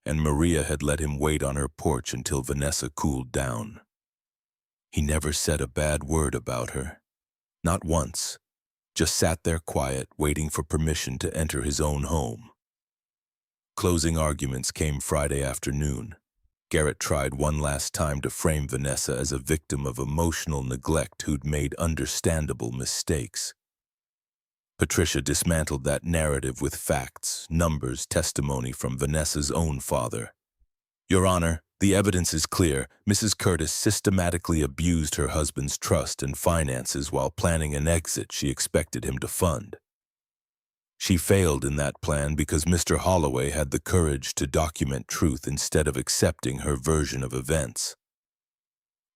and Maria had let him wait on her porch until Vanessa cooled down. He never said a bad word about her. Not once. Just sat there quiet, waiting for permission to enter his own home. Closing arguments came Friday afternoon. Garrett tried one last time to frame Vanessa as a victim of emotional neglect who'd made understandable mistakes. Patricia dismantled that narrative with facts, numbers, testimony from Vanessa's own father. Your Honor, the evidence is clear. Mrs. Curtis systematically abused her husband's trust and finances while planning an exit she expected him to fund. She failed in that plan because Mr. Holloway had the courage to document truth instead of accepting her version of events.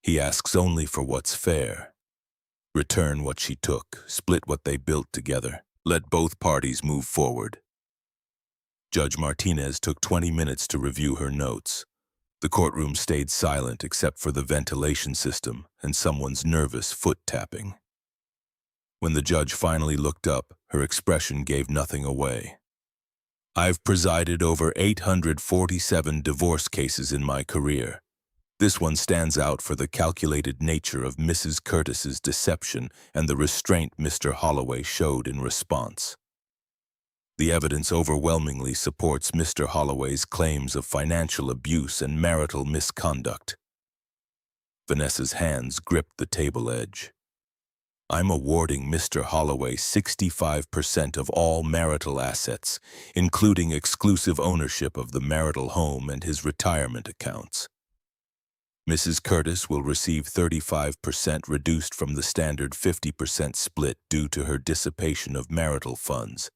He asks only for what's fair. Return what she took, split what they built together. Let both parties move forward. Judge Martinez took 20 minutes to review her notes. The courtroom stayed silent except for the ventilation system and someone's nervous foot tapping. When the judge finally looked up, her expression gave nothing away. I've presided over 847 divorce cases in my career. This one stands out for the calculated nature of Mrs. Curtis's deception and the restraint Mr. Holloway showed in response. The evidence overwhelmingly supports Mr. Holloway's claims of financial abuse and marital misconduct. Vanessa's hands gripped the table edge. I'm awarding Mr. Holloway 65% of all marital assets, including exclusive ownership of the marital home and his retirement accounts. Mrs. Curtis will receive 35% reduced from the standard 50% split due to her dissipation of marital funds.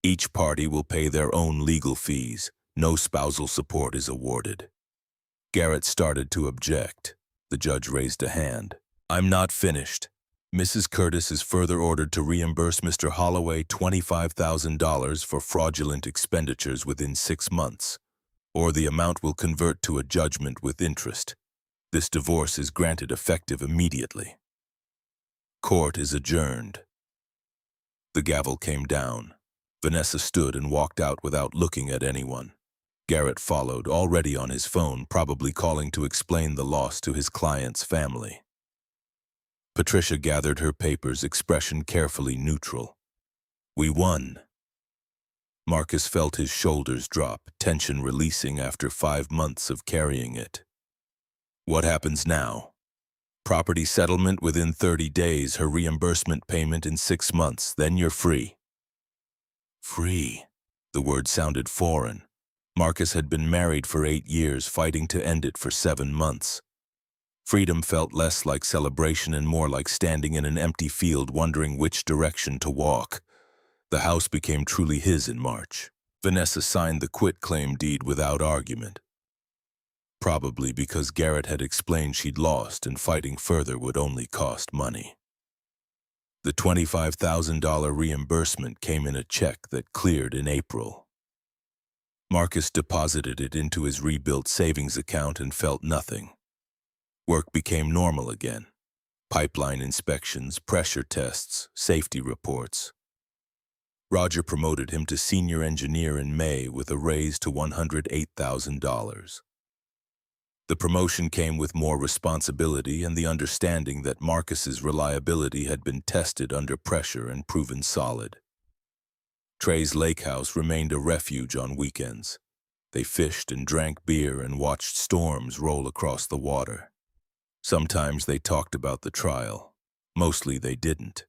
Each party will pay their own legal fees. No spousal support is awarded. Garrett started to object. The judge raised a hand. I'm not finished. Mrs. Curtis is further ordered to reimburse Mr. Holloway $25,000 for fraudulent expenditures within 6 months, or the amount will convert to a judgment with interest. This divorce is granted effective immediately. Court is adjourned. The gavel came down. Vanessa stood and walked out without looking at anyone. Garrett followed, already on his phone, probably calling to explain the loss to his client's family. Patricia gathered her papers, expression carefully neutral. We won. Marcus felt his shoulders drop, tension releasing after 5 months of carrying it. What happens now? Property settlement within 30 days, her reimbursement payment in 6 months, then you're free. Free. The word sounded foreign. Marcus had been married for 8 years, fighting to end it for 7 months. Freedom felt less like celebration and more like standing in an empty field wondering which direction to walk. The house became truly his in March. Vanessa signed the quitclaim deed without argument. Probably because Garrett had explained she'd lost and fighting further would only cost money. The $25,000 reimbursement came in a check that cleared in April. Marcus deposited it into his rebuilt savings account and felt nothing. Work became normal again. Pipeline inspections, pressure tests, safety reports. Roger promoted him to senior engineer in May with a raise to $108,000. The promotion came with more responsibility and the understanding that Marcus's reliability had been tested under pressure and proven solid. Trey's lake house remained a refuge on weekends. They fished and drank beer and watched storms roll across the water. Sometimes they talked about the trial. Mostly they didn't.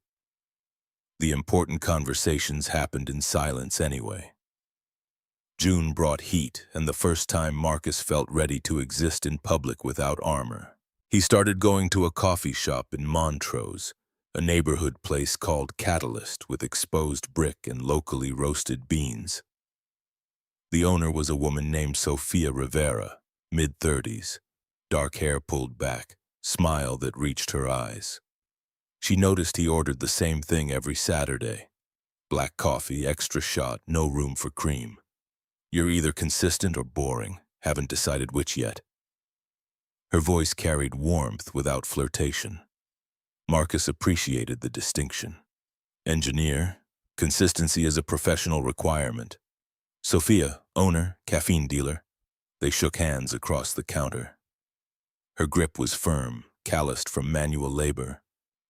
The important conversations happened in silence anyway. June brought heat, and the first time Marcus felt ready to exist in public without armor. He started going to a coffee shop in Montrose, a neighborhood place called Catalyst with exposed brick and locally roasted beans. The owner was a woman named Sophia Rivera, mid-30s, dark hair pulled back, smile that reached her eyes. She noticed he ordered the same thing every Saturday. Black coffee, extra shot, no room for cream. You're either consistent or boring, haven't decided which yet. Her voice carried warmth without flirtation. Marcus appreciated the distinction. Engineer, consistency is a professional requirement. Sophia, owner, caffeine dealer. They shook hands across the counter. Her grip was firm, calloused from manual labor,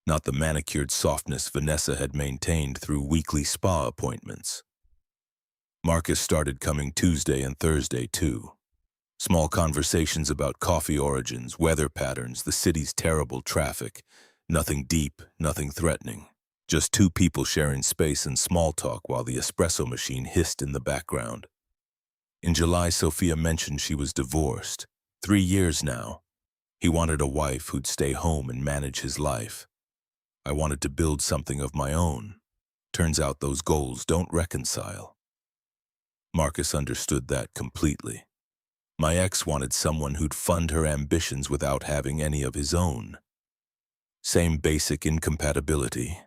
not the manicured softness Vanessa had maintained through weekly spa appointments. Marcus started coming Tuesday and Thursday, too. Small conversations about coffee origins, weather patterns, the city's terrible traffic. Nothing deep, nothing threatening. Just 2 people sharing space and small talk while the espresso machine hissed in the background. In July, Sophia mentioned she was divorced. 3 years now. He wanted a wife who'd stay home and manage his life. I wanted to build something of my own. Turns out those goals don't reconcile. Marcus understood that completely. My ex wanted someone who'd fund her ambitions without having any of his own. Same basic incompatibility.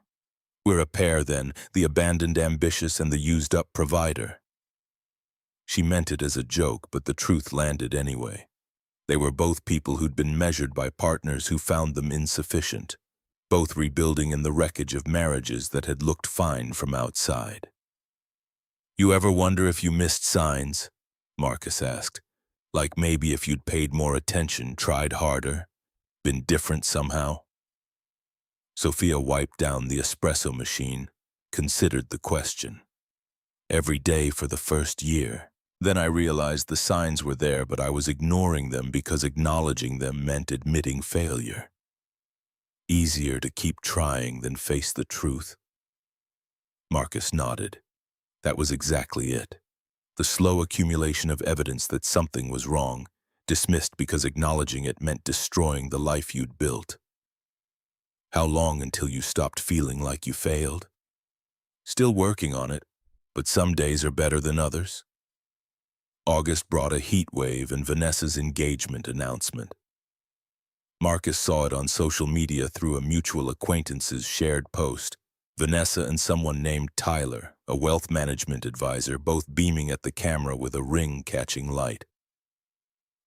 We're a pair then, the abandoned ambitious and the used-up provider. She meant it as a joke, but the truth landed anyway. They were both people who'd been measured by partners who found them insufficient, both rebuilding in the wreckage of marriages that had looked fine from outside. You ever wonder if you missed signs? Marcus asked. Like maybe if you'd paid more attention, tried harder, been different somehow? Sophia wiped down the espresso machine, considered the question. Every day for the first year. Then I realized the signs were there, but I was ignoring them because acknowledging them meant admitting failure. Easier to keep trying than face the truth. Marcus nodded. That was exactly it. The slow accumulation of evidence that something was wrong, dismissed because acknowledging it meant destroying the life you'd built. How long until you stopped feeling like you failed? Still working on it, but some days are better than others. August brought a heat wave and Vanessa's engagement announcement. Marcus saw it on social media through a mutual acquaintance's shared post. Vanessa and someone named Tyler, a wealth management advisor, both beaming at the camera with a ring catching light.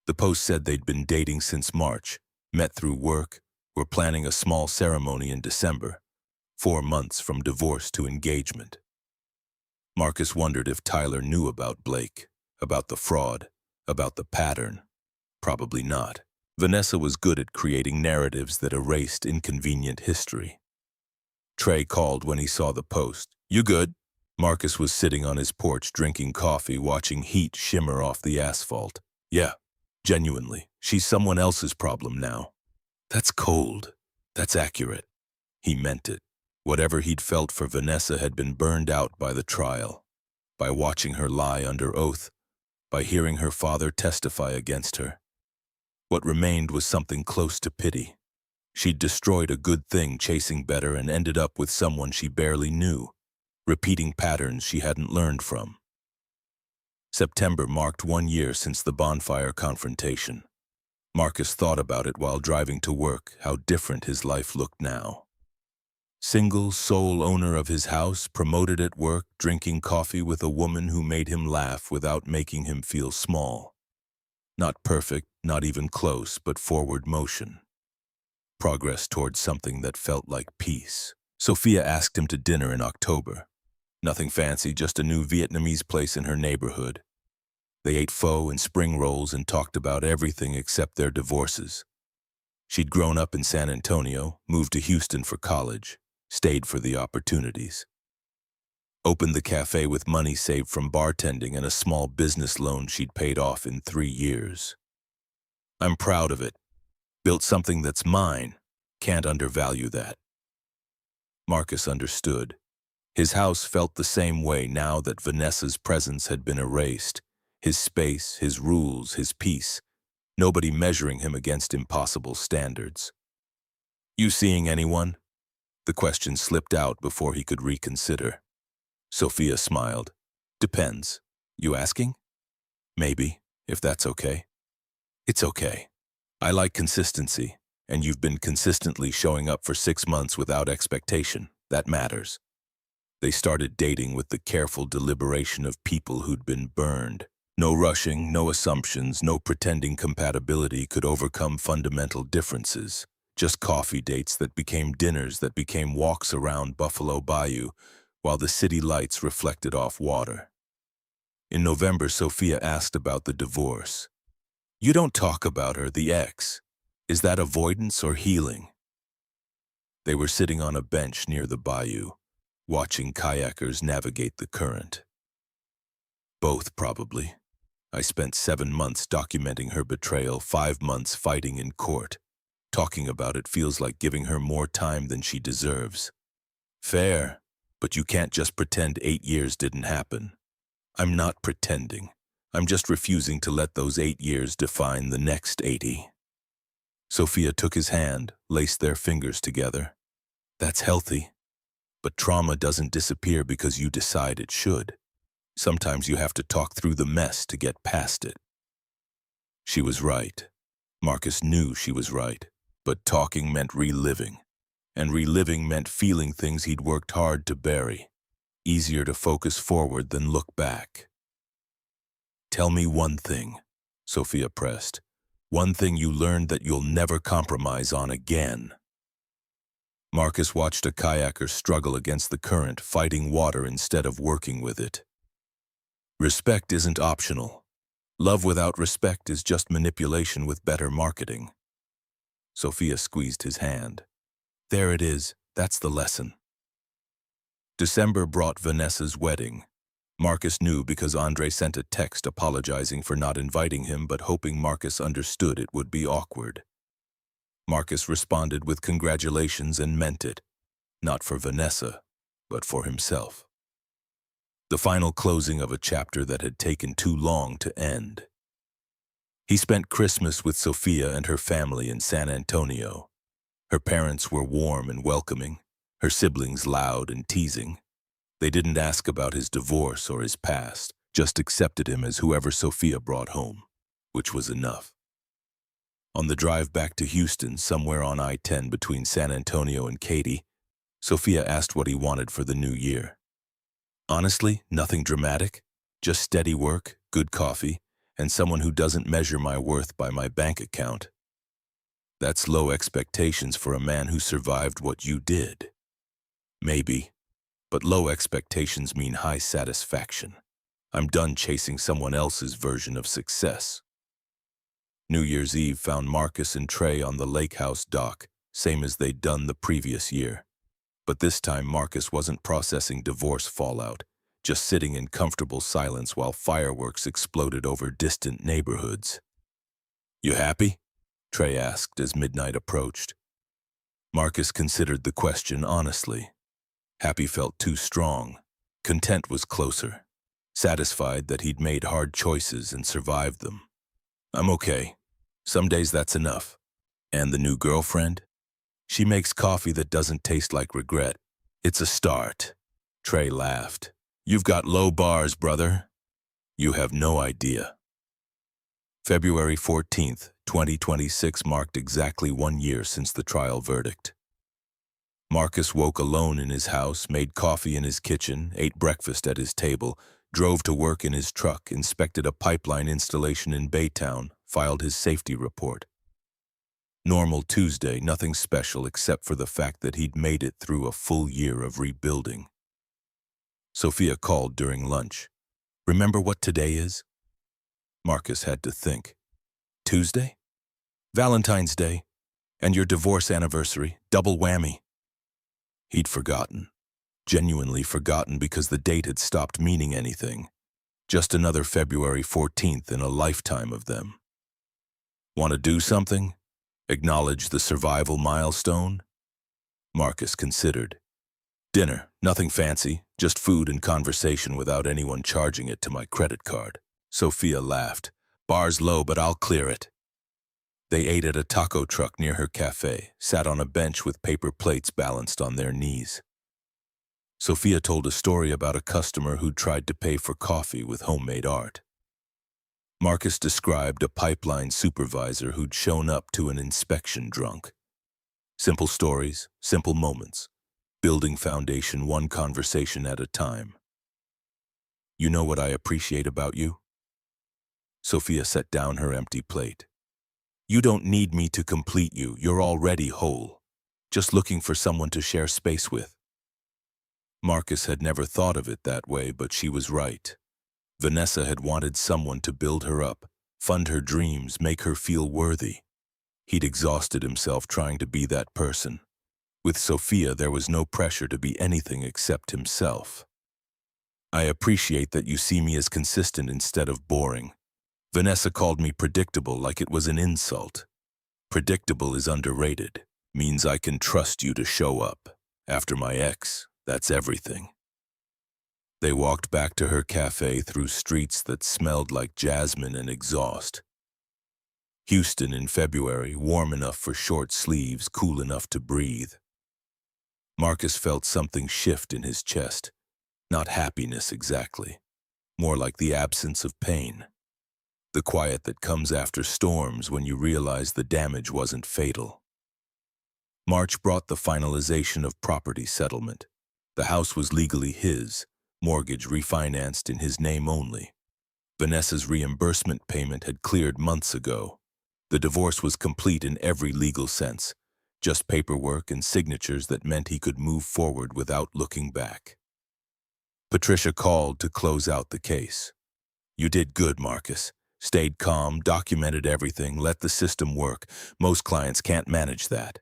The post said they'd been dating since March, met through work, were planning a small ceremony in December, 4 months from divorce to engagement. Marcus wondered if Tyler knew about Blake, about the fraud, about the pattern. Probably not. Vanessa was good at creating narratives that erased inconvenient history. Trey called when he saw the post. "You good?" Marcus was sitting on his porch drinking coffee, watching heat shimmer off the asphalt. "Yeah, genuinely. She's someone else's problem now." "That's cold. That's accurate." He meant it. Whatever he'd felt for Vanessa had been burned out by the trial, by watching her lie under oath, by hearing her father testify against her. What remained was something close to pity. She'd destroyed a good thing chasing better and ended up with someone she barely knew, repeating patterns she hadn't learned from. September marked 1 year since the bonfire confrontation. Marcus thought about it while driving to work, how different his life looked now. Single, sole owner of his house, promoted at work, drinking coffee with a woman who made him laugh without making him feel small. Not perfect, not even close, but forward motion. Progress towards something that felt like peace. Sophia asked him to dinner in October. Nothing fancy, just a new Vietnamese place in her neighborhood. They ate pho and spring rolls and talked about everything except their divorces. She'd grown up in San Antonio, moved to Houston for college, stayed for the opportunities. Opened the cafe with money saved from bartending and a small business loan she'd paid off in 3 years. "I'm proud of it. Built something that's mine. Can't undervalue that." Marcus understood. His house felt the same way now that Vanessa's presence had been erased. His space, his rules, his peace. Nobody measuring him against impossible standards. "You seeing anyone?" The question slipped out before he could reconsider. Sophia smiled. "Depends. You asking?" "Maybe, if that's okay." "It's okay. I like consistency, and you've been consistently showing up for 6 months without expectation. That matters." They started dating with the careful deliberation of people who'd been burned. No rushing, no assumptions, no pretending compatibility could overcome fundamental differences. Just coffee dates that became dinners that became walks around Buffalo Bayou, while the city lights reflected off water. In November, Sophia asked about the divorce. "You don't talk about her, the ex. Is that avoidance or healing?" They were sitting on a bench near the bayou, watching kayakers navigate the current. "Both, probably. I spent 7 months documenting her betrayal, 5 months fighting in court. Talking about it feels like giving her more time than she deserves." "Fair, but you can't just pretend 8 years didn't happen." "I'm not pretending. I'm just refusing to let those 8 years define the next 80. Sophia took his hand, laced their fingers together. "That's healthy. But trauma doesn't disappear because you decide it should. Sometimes you have to talk through the mess to get past it." She was right. Marcus knew she was right. But talking meant reliving. And reliving meant feeling things he'd worked hard to bury. Easier to focus forward than look back. "Tell me one thing," Sophia pressed. "One thing you learned that you'll never compromise on again." Marcus watched a kayaker struggle against the current, fighting water instead of working with it. "Respect isn't optional. Love without respect is just manipulation with better marketing." Sophia squeezed his hand. "There it is. That's the lesson." December brought Vanessa's wedding. Marcus knew because Andre sent a text apologizing for not inviting him but hoping Marcus understood it would be awkward. Marcus responded with congratulations and meant it, not for Vanessa, but for himself. The final closing of a chapter that had taken too long to end. He spent Christmas with Sophia and her family in San Antonio. Her parents were warm and welcoming, her siblings loud and teasing. They didn't ask about his divorce or his past, just accepted him as whoever Sophia brought home, which was enough. On the drive back to Houston, somewhere on I-10 between San Antonio and Katy, Sophia asked what he wanted for the new year. Honestly, nothing dramatic, just steady work, good coffee, and someone who doesn't measure my worth by my bank account. That's low expectations for a man who survived what you did. Maybe, but low expectations mean high satisfaction. I'm done chasing someone else's version of success. New Year's Eve found Marcus and Trey on the lake house dock, same as they'd done the previous year. But this time Marcus wasn't processing divorce fallout, just sitting in comfortable silence while fireworks exploded over distant neighborhoods. "You happy?" Trey asked as midnight approached. Marcus considered the question honestly. Happy felt too strong. Content was closer. Satisfied that he'd made hard choices and survived them. "I'm okay. Some days that's enough." "And the new girlfriend?" "She makes coffee that doesn't taste like regret. It's a start." Trey laughed. "You've got low bars, brother. You have no idea." February 14th, 2026 marked exactly 1 year since the trial verdict. Marcus woke alone in his house, made coffee in his kitchen, ate breakfast at his table, drove to work in his truck, inspected a pipeline installation in Baytown, filed his safety report. Normal Tuesday, nothing special except for the fact that he'd made it through a full year of rebuilding. Sophia called during lunch. "Remember what today is?" Marcus had to think. "Tuesday? Valentine's Day. And your divorce anniversary, double whammy." He'd forgotten. Genuinely forgotten because the date had stopped meaning anything. Just another February 14th in a lifetime of them. "Want to do something? Acknowledge the survival milestone?" Marcus considered. "Dinner, nothing fancy, just food and conversation without anyone charging it to my credit card." Sophia laughed. "Bar's low, but I'll clear it." They ate at a taco truck near her cafe, sat on a bench with paper plates balanced on their knees. Sophia told a story about a customer who'd tried to pay for coffee with homemade art. Marcus described a pipeline supervisor who'd shown up to an inspection drunk. Simple stories, simple moments, building foundation one conversation at a time. "You know what I appreciate about you?" Sophia set down her empty plate. "You don't need me to complete you, you're already whole. Just looking for someone to share space with." Marcus had never thought of it that way, but she was right. Vanessa had wanted someone to build her up, fund her dreams, make her feel worthy. He'd exhausted himself trying to be that person. With Sophia, there was no pressure to be anything except himself. "I appreciate that you see me as consistent instead of boring. Vanessa called me predictable like it was an insult. Predictable is underrated. Means I can trust you to show up. After my ex, that's everything." They walked back to her cafe through streets that smelled like jasmine and exhaust. Houston in February, warm enough for short sleeves, cool enough to breathe. Marcus felt something shift in his chest. Not happiness exactly. More like the absence of pain. The quiet that comes after storms when you realize the damage wasn't fatal. March brought the finalization of property settlement. The house was legally his, mortgage refinanced in his name only. Vanessa's reimbursement payment had cleared months ago. The divorce was complete in every legal sense, just paperwork and signatures that meant he could move forward without looking back. Patricia called to close out the case. "You did good, Marcus. Stayed calm, documented everything, let the system work. Most clients can't manage that.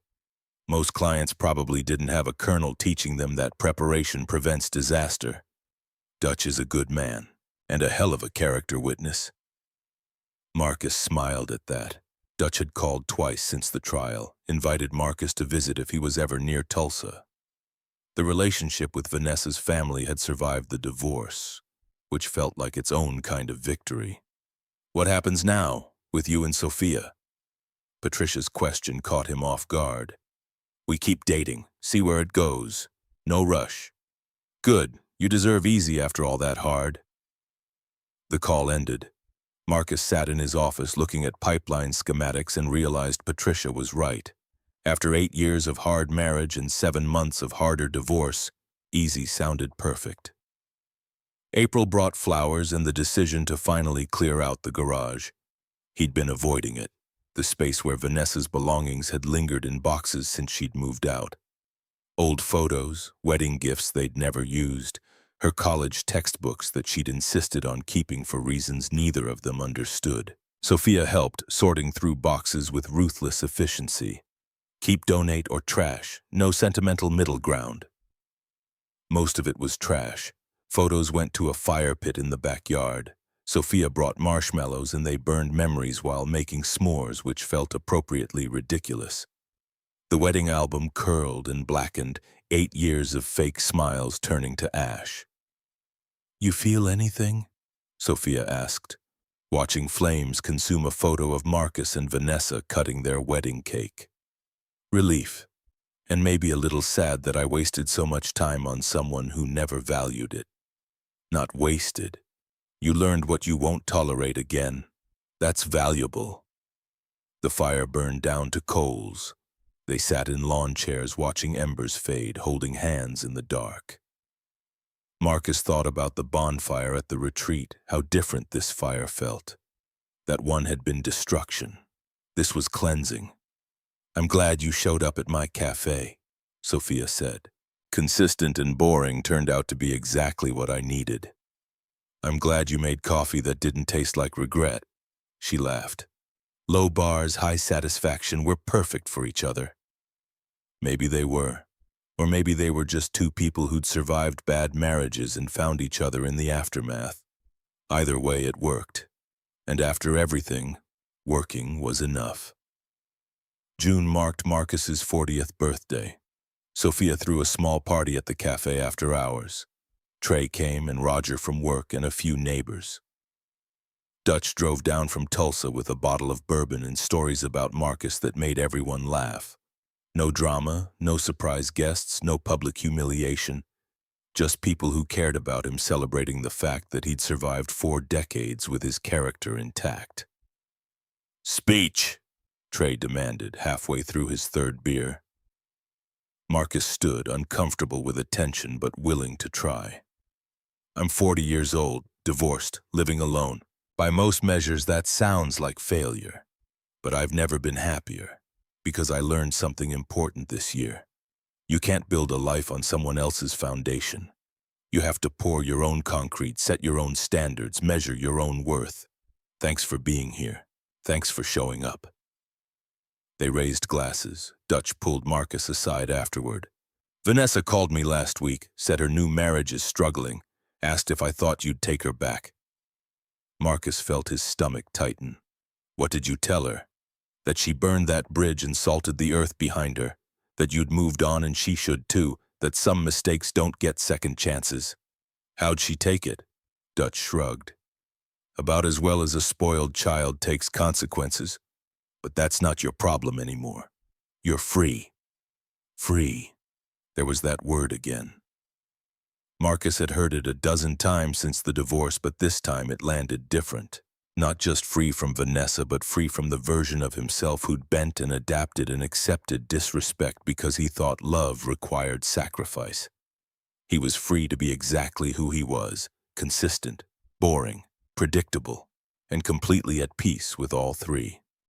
Most clients probably didn't have a colonel teaching them that preparation prevents disaster. Dutch is a good man, and a hell of a character witness." Marcus smiled at that. Dutch had called twice since the trial, invited Marcus to visit if he was ever near Tulsa. The relationship with Vanessa's family had survived the divorce, which felt like its own kind of victory. "What happens now, with you and Sophia?" Patricia's question caught him off guard. "We keep dating, see where it goes. No rush." "Good, you deserve easy after all that hard." The call ended. Marcus sat in his office looking at pipeline schematics and realized Patricia was right. After 8 years of hard marriage and 7 months of harder divorce, easy sounded perfect. April brought flowers and the decision to finally clear out the garage. He'd been avoiding it, the space where Vanessa's belongings had lingered in boxes since she'd moved out. Old photos, wedding gifts they'd never used, her college textbooks that she'd insisted on keeping for reasons neither of them understood. Sophia helped, sorting through boxes with ruthless efficiency. Keep, donate, or trash, no sentimental middle ground. Most of it was trash. Photos went to a fire pit in the backyard. Sophia brought marshmallows and they burned memories while making s'mores, which felt appropriately ridiculous. The wedding album curled and blackened, 8 years of fake smiles turning to ash. "You feel anything?" Sophia asked, watching flames consume a photo of Marcus and Vanessa cutting their wedding cake. "Relief, and maybe a little sad that I wasted so much time on someone who never valued it." "Not wasted. You learned what you won't tolerate again. That's valuable." The fire burned down to coals. They sat in lawn chairs watching embers fade, holding hands in the dark. Marcus thought about the bonfire at the retreat, how different this fire felt. That one had been destruction. This was cleansing. "I'm glad you showed up at my cafe," Sophia said. "Consistent and boring turned out to be exactly what I needed." "I'm glad you made coffee that didn't taste like regret," she laughed. "Low bars, high satisfaction were perfect for each other." Maybe they were. Or maybe they were just two people who'd survived bad marriages and found each other in the aftermath. Either way, it worked. And after everything, working was enough. June marked Marcus's 40th birthday. Sophia threw a small party at the cafe after hours. Trey came and Roger from work and a few neighbors. Dutch drove down from Tulsa with a bottle of bourbon and stories about Marcus that made everyone laugh. No drama, no surprise guests, no public humiliation. Just people who cared about him celebrating the fact that he'd survived 4 decades with his character intact. "Speech," Trey demanded halfway through his 3rd beer. Marcus stood, uncomfortable with attention but willing to try. "I'm 40 years old, divorced, living alone. By most measures, that sounds like failure. But I've never been happier, because I learned something important this year. You can't build a life on someone else's foundation. You have to pour your own concrete, set your own standards, measure your own worth. Thanks for being here. Thanks for showing up." They raised glasses. Dutch pulled Marcus aside afterward. "Vanessa called me last week, said her new marriage is struggling, asked if I thought you'd take her back." Marcus felt his stomach tighten. "What did you tell her? That she burned that bridge and salted the earth behind her, that you'd moved on and she should too, that some mistakes don't get second chances." "How'd she take it?" Dutch shrugged. "About as well as a spoiled child takes consequences. But that's not your problem anymore. You're free." Free. There was that word again. Marcus had heard it a dozen times since the divorce, but this time it landed different. Not just free from Vanessa, but free from the version of himself who'd bent and adapted and accepted disrespect because he thought love required sacrifice. He was free to be exactly who he was, consistent, boring, predictable, and completely at peace with all 3.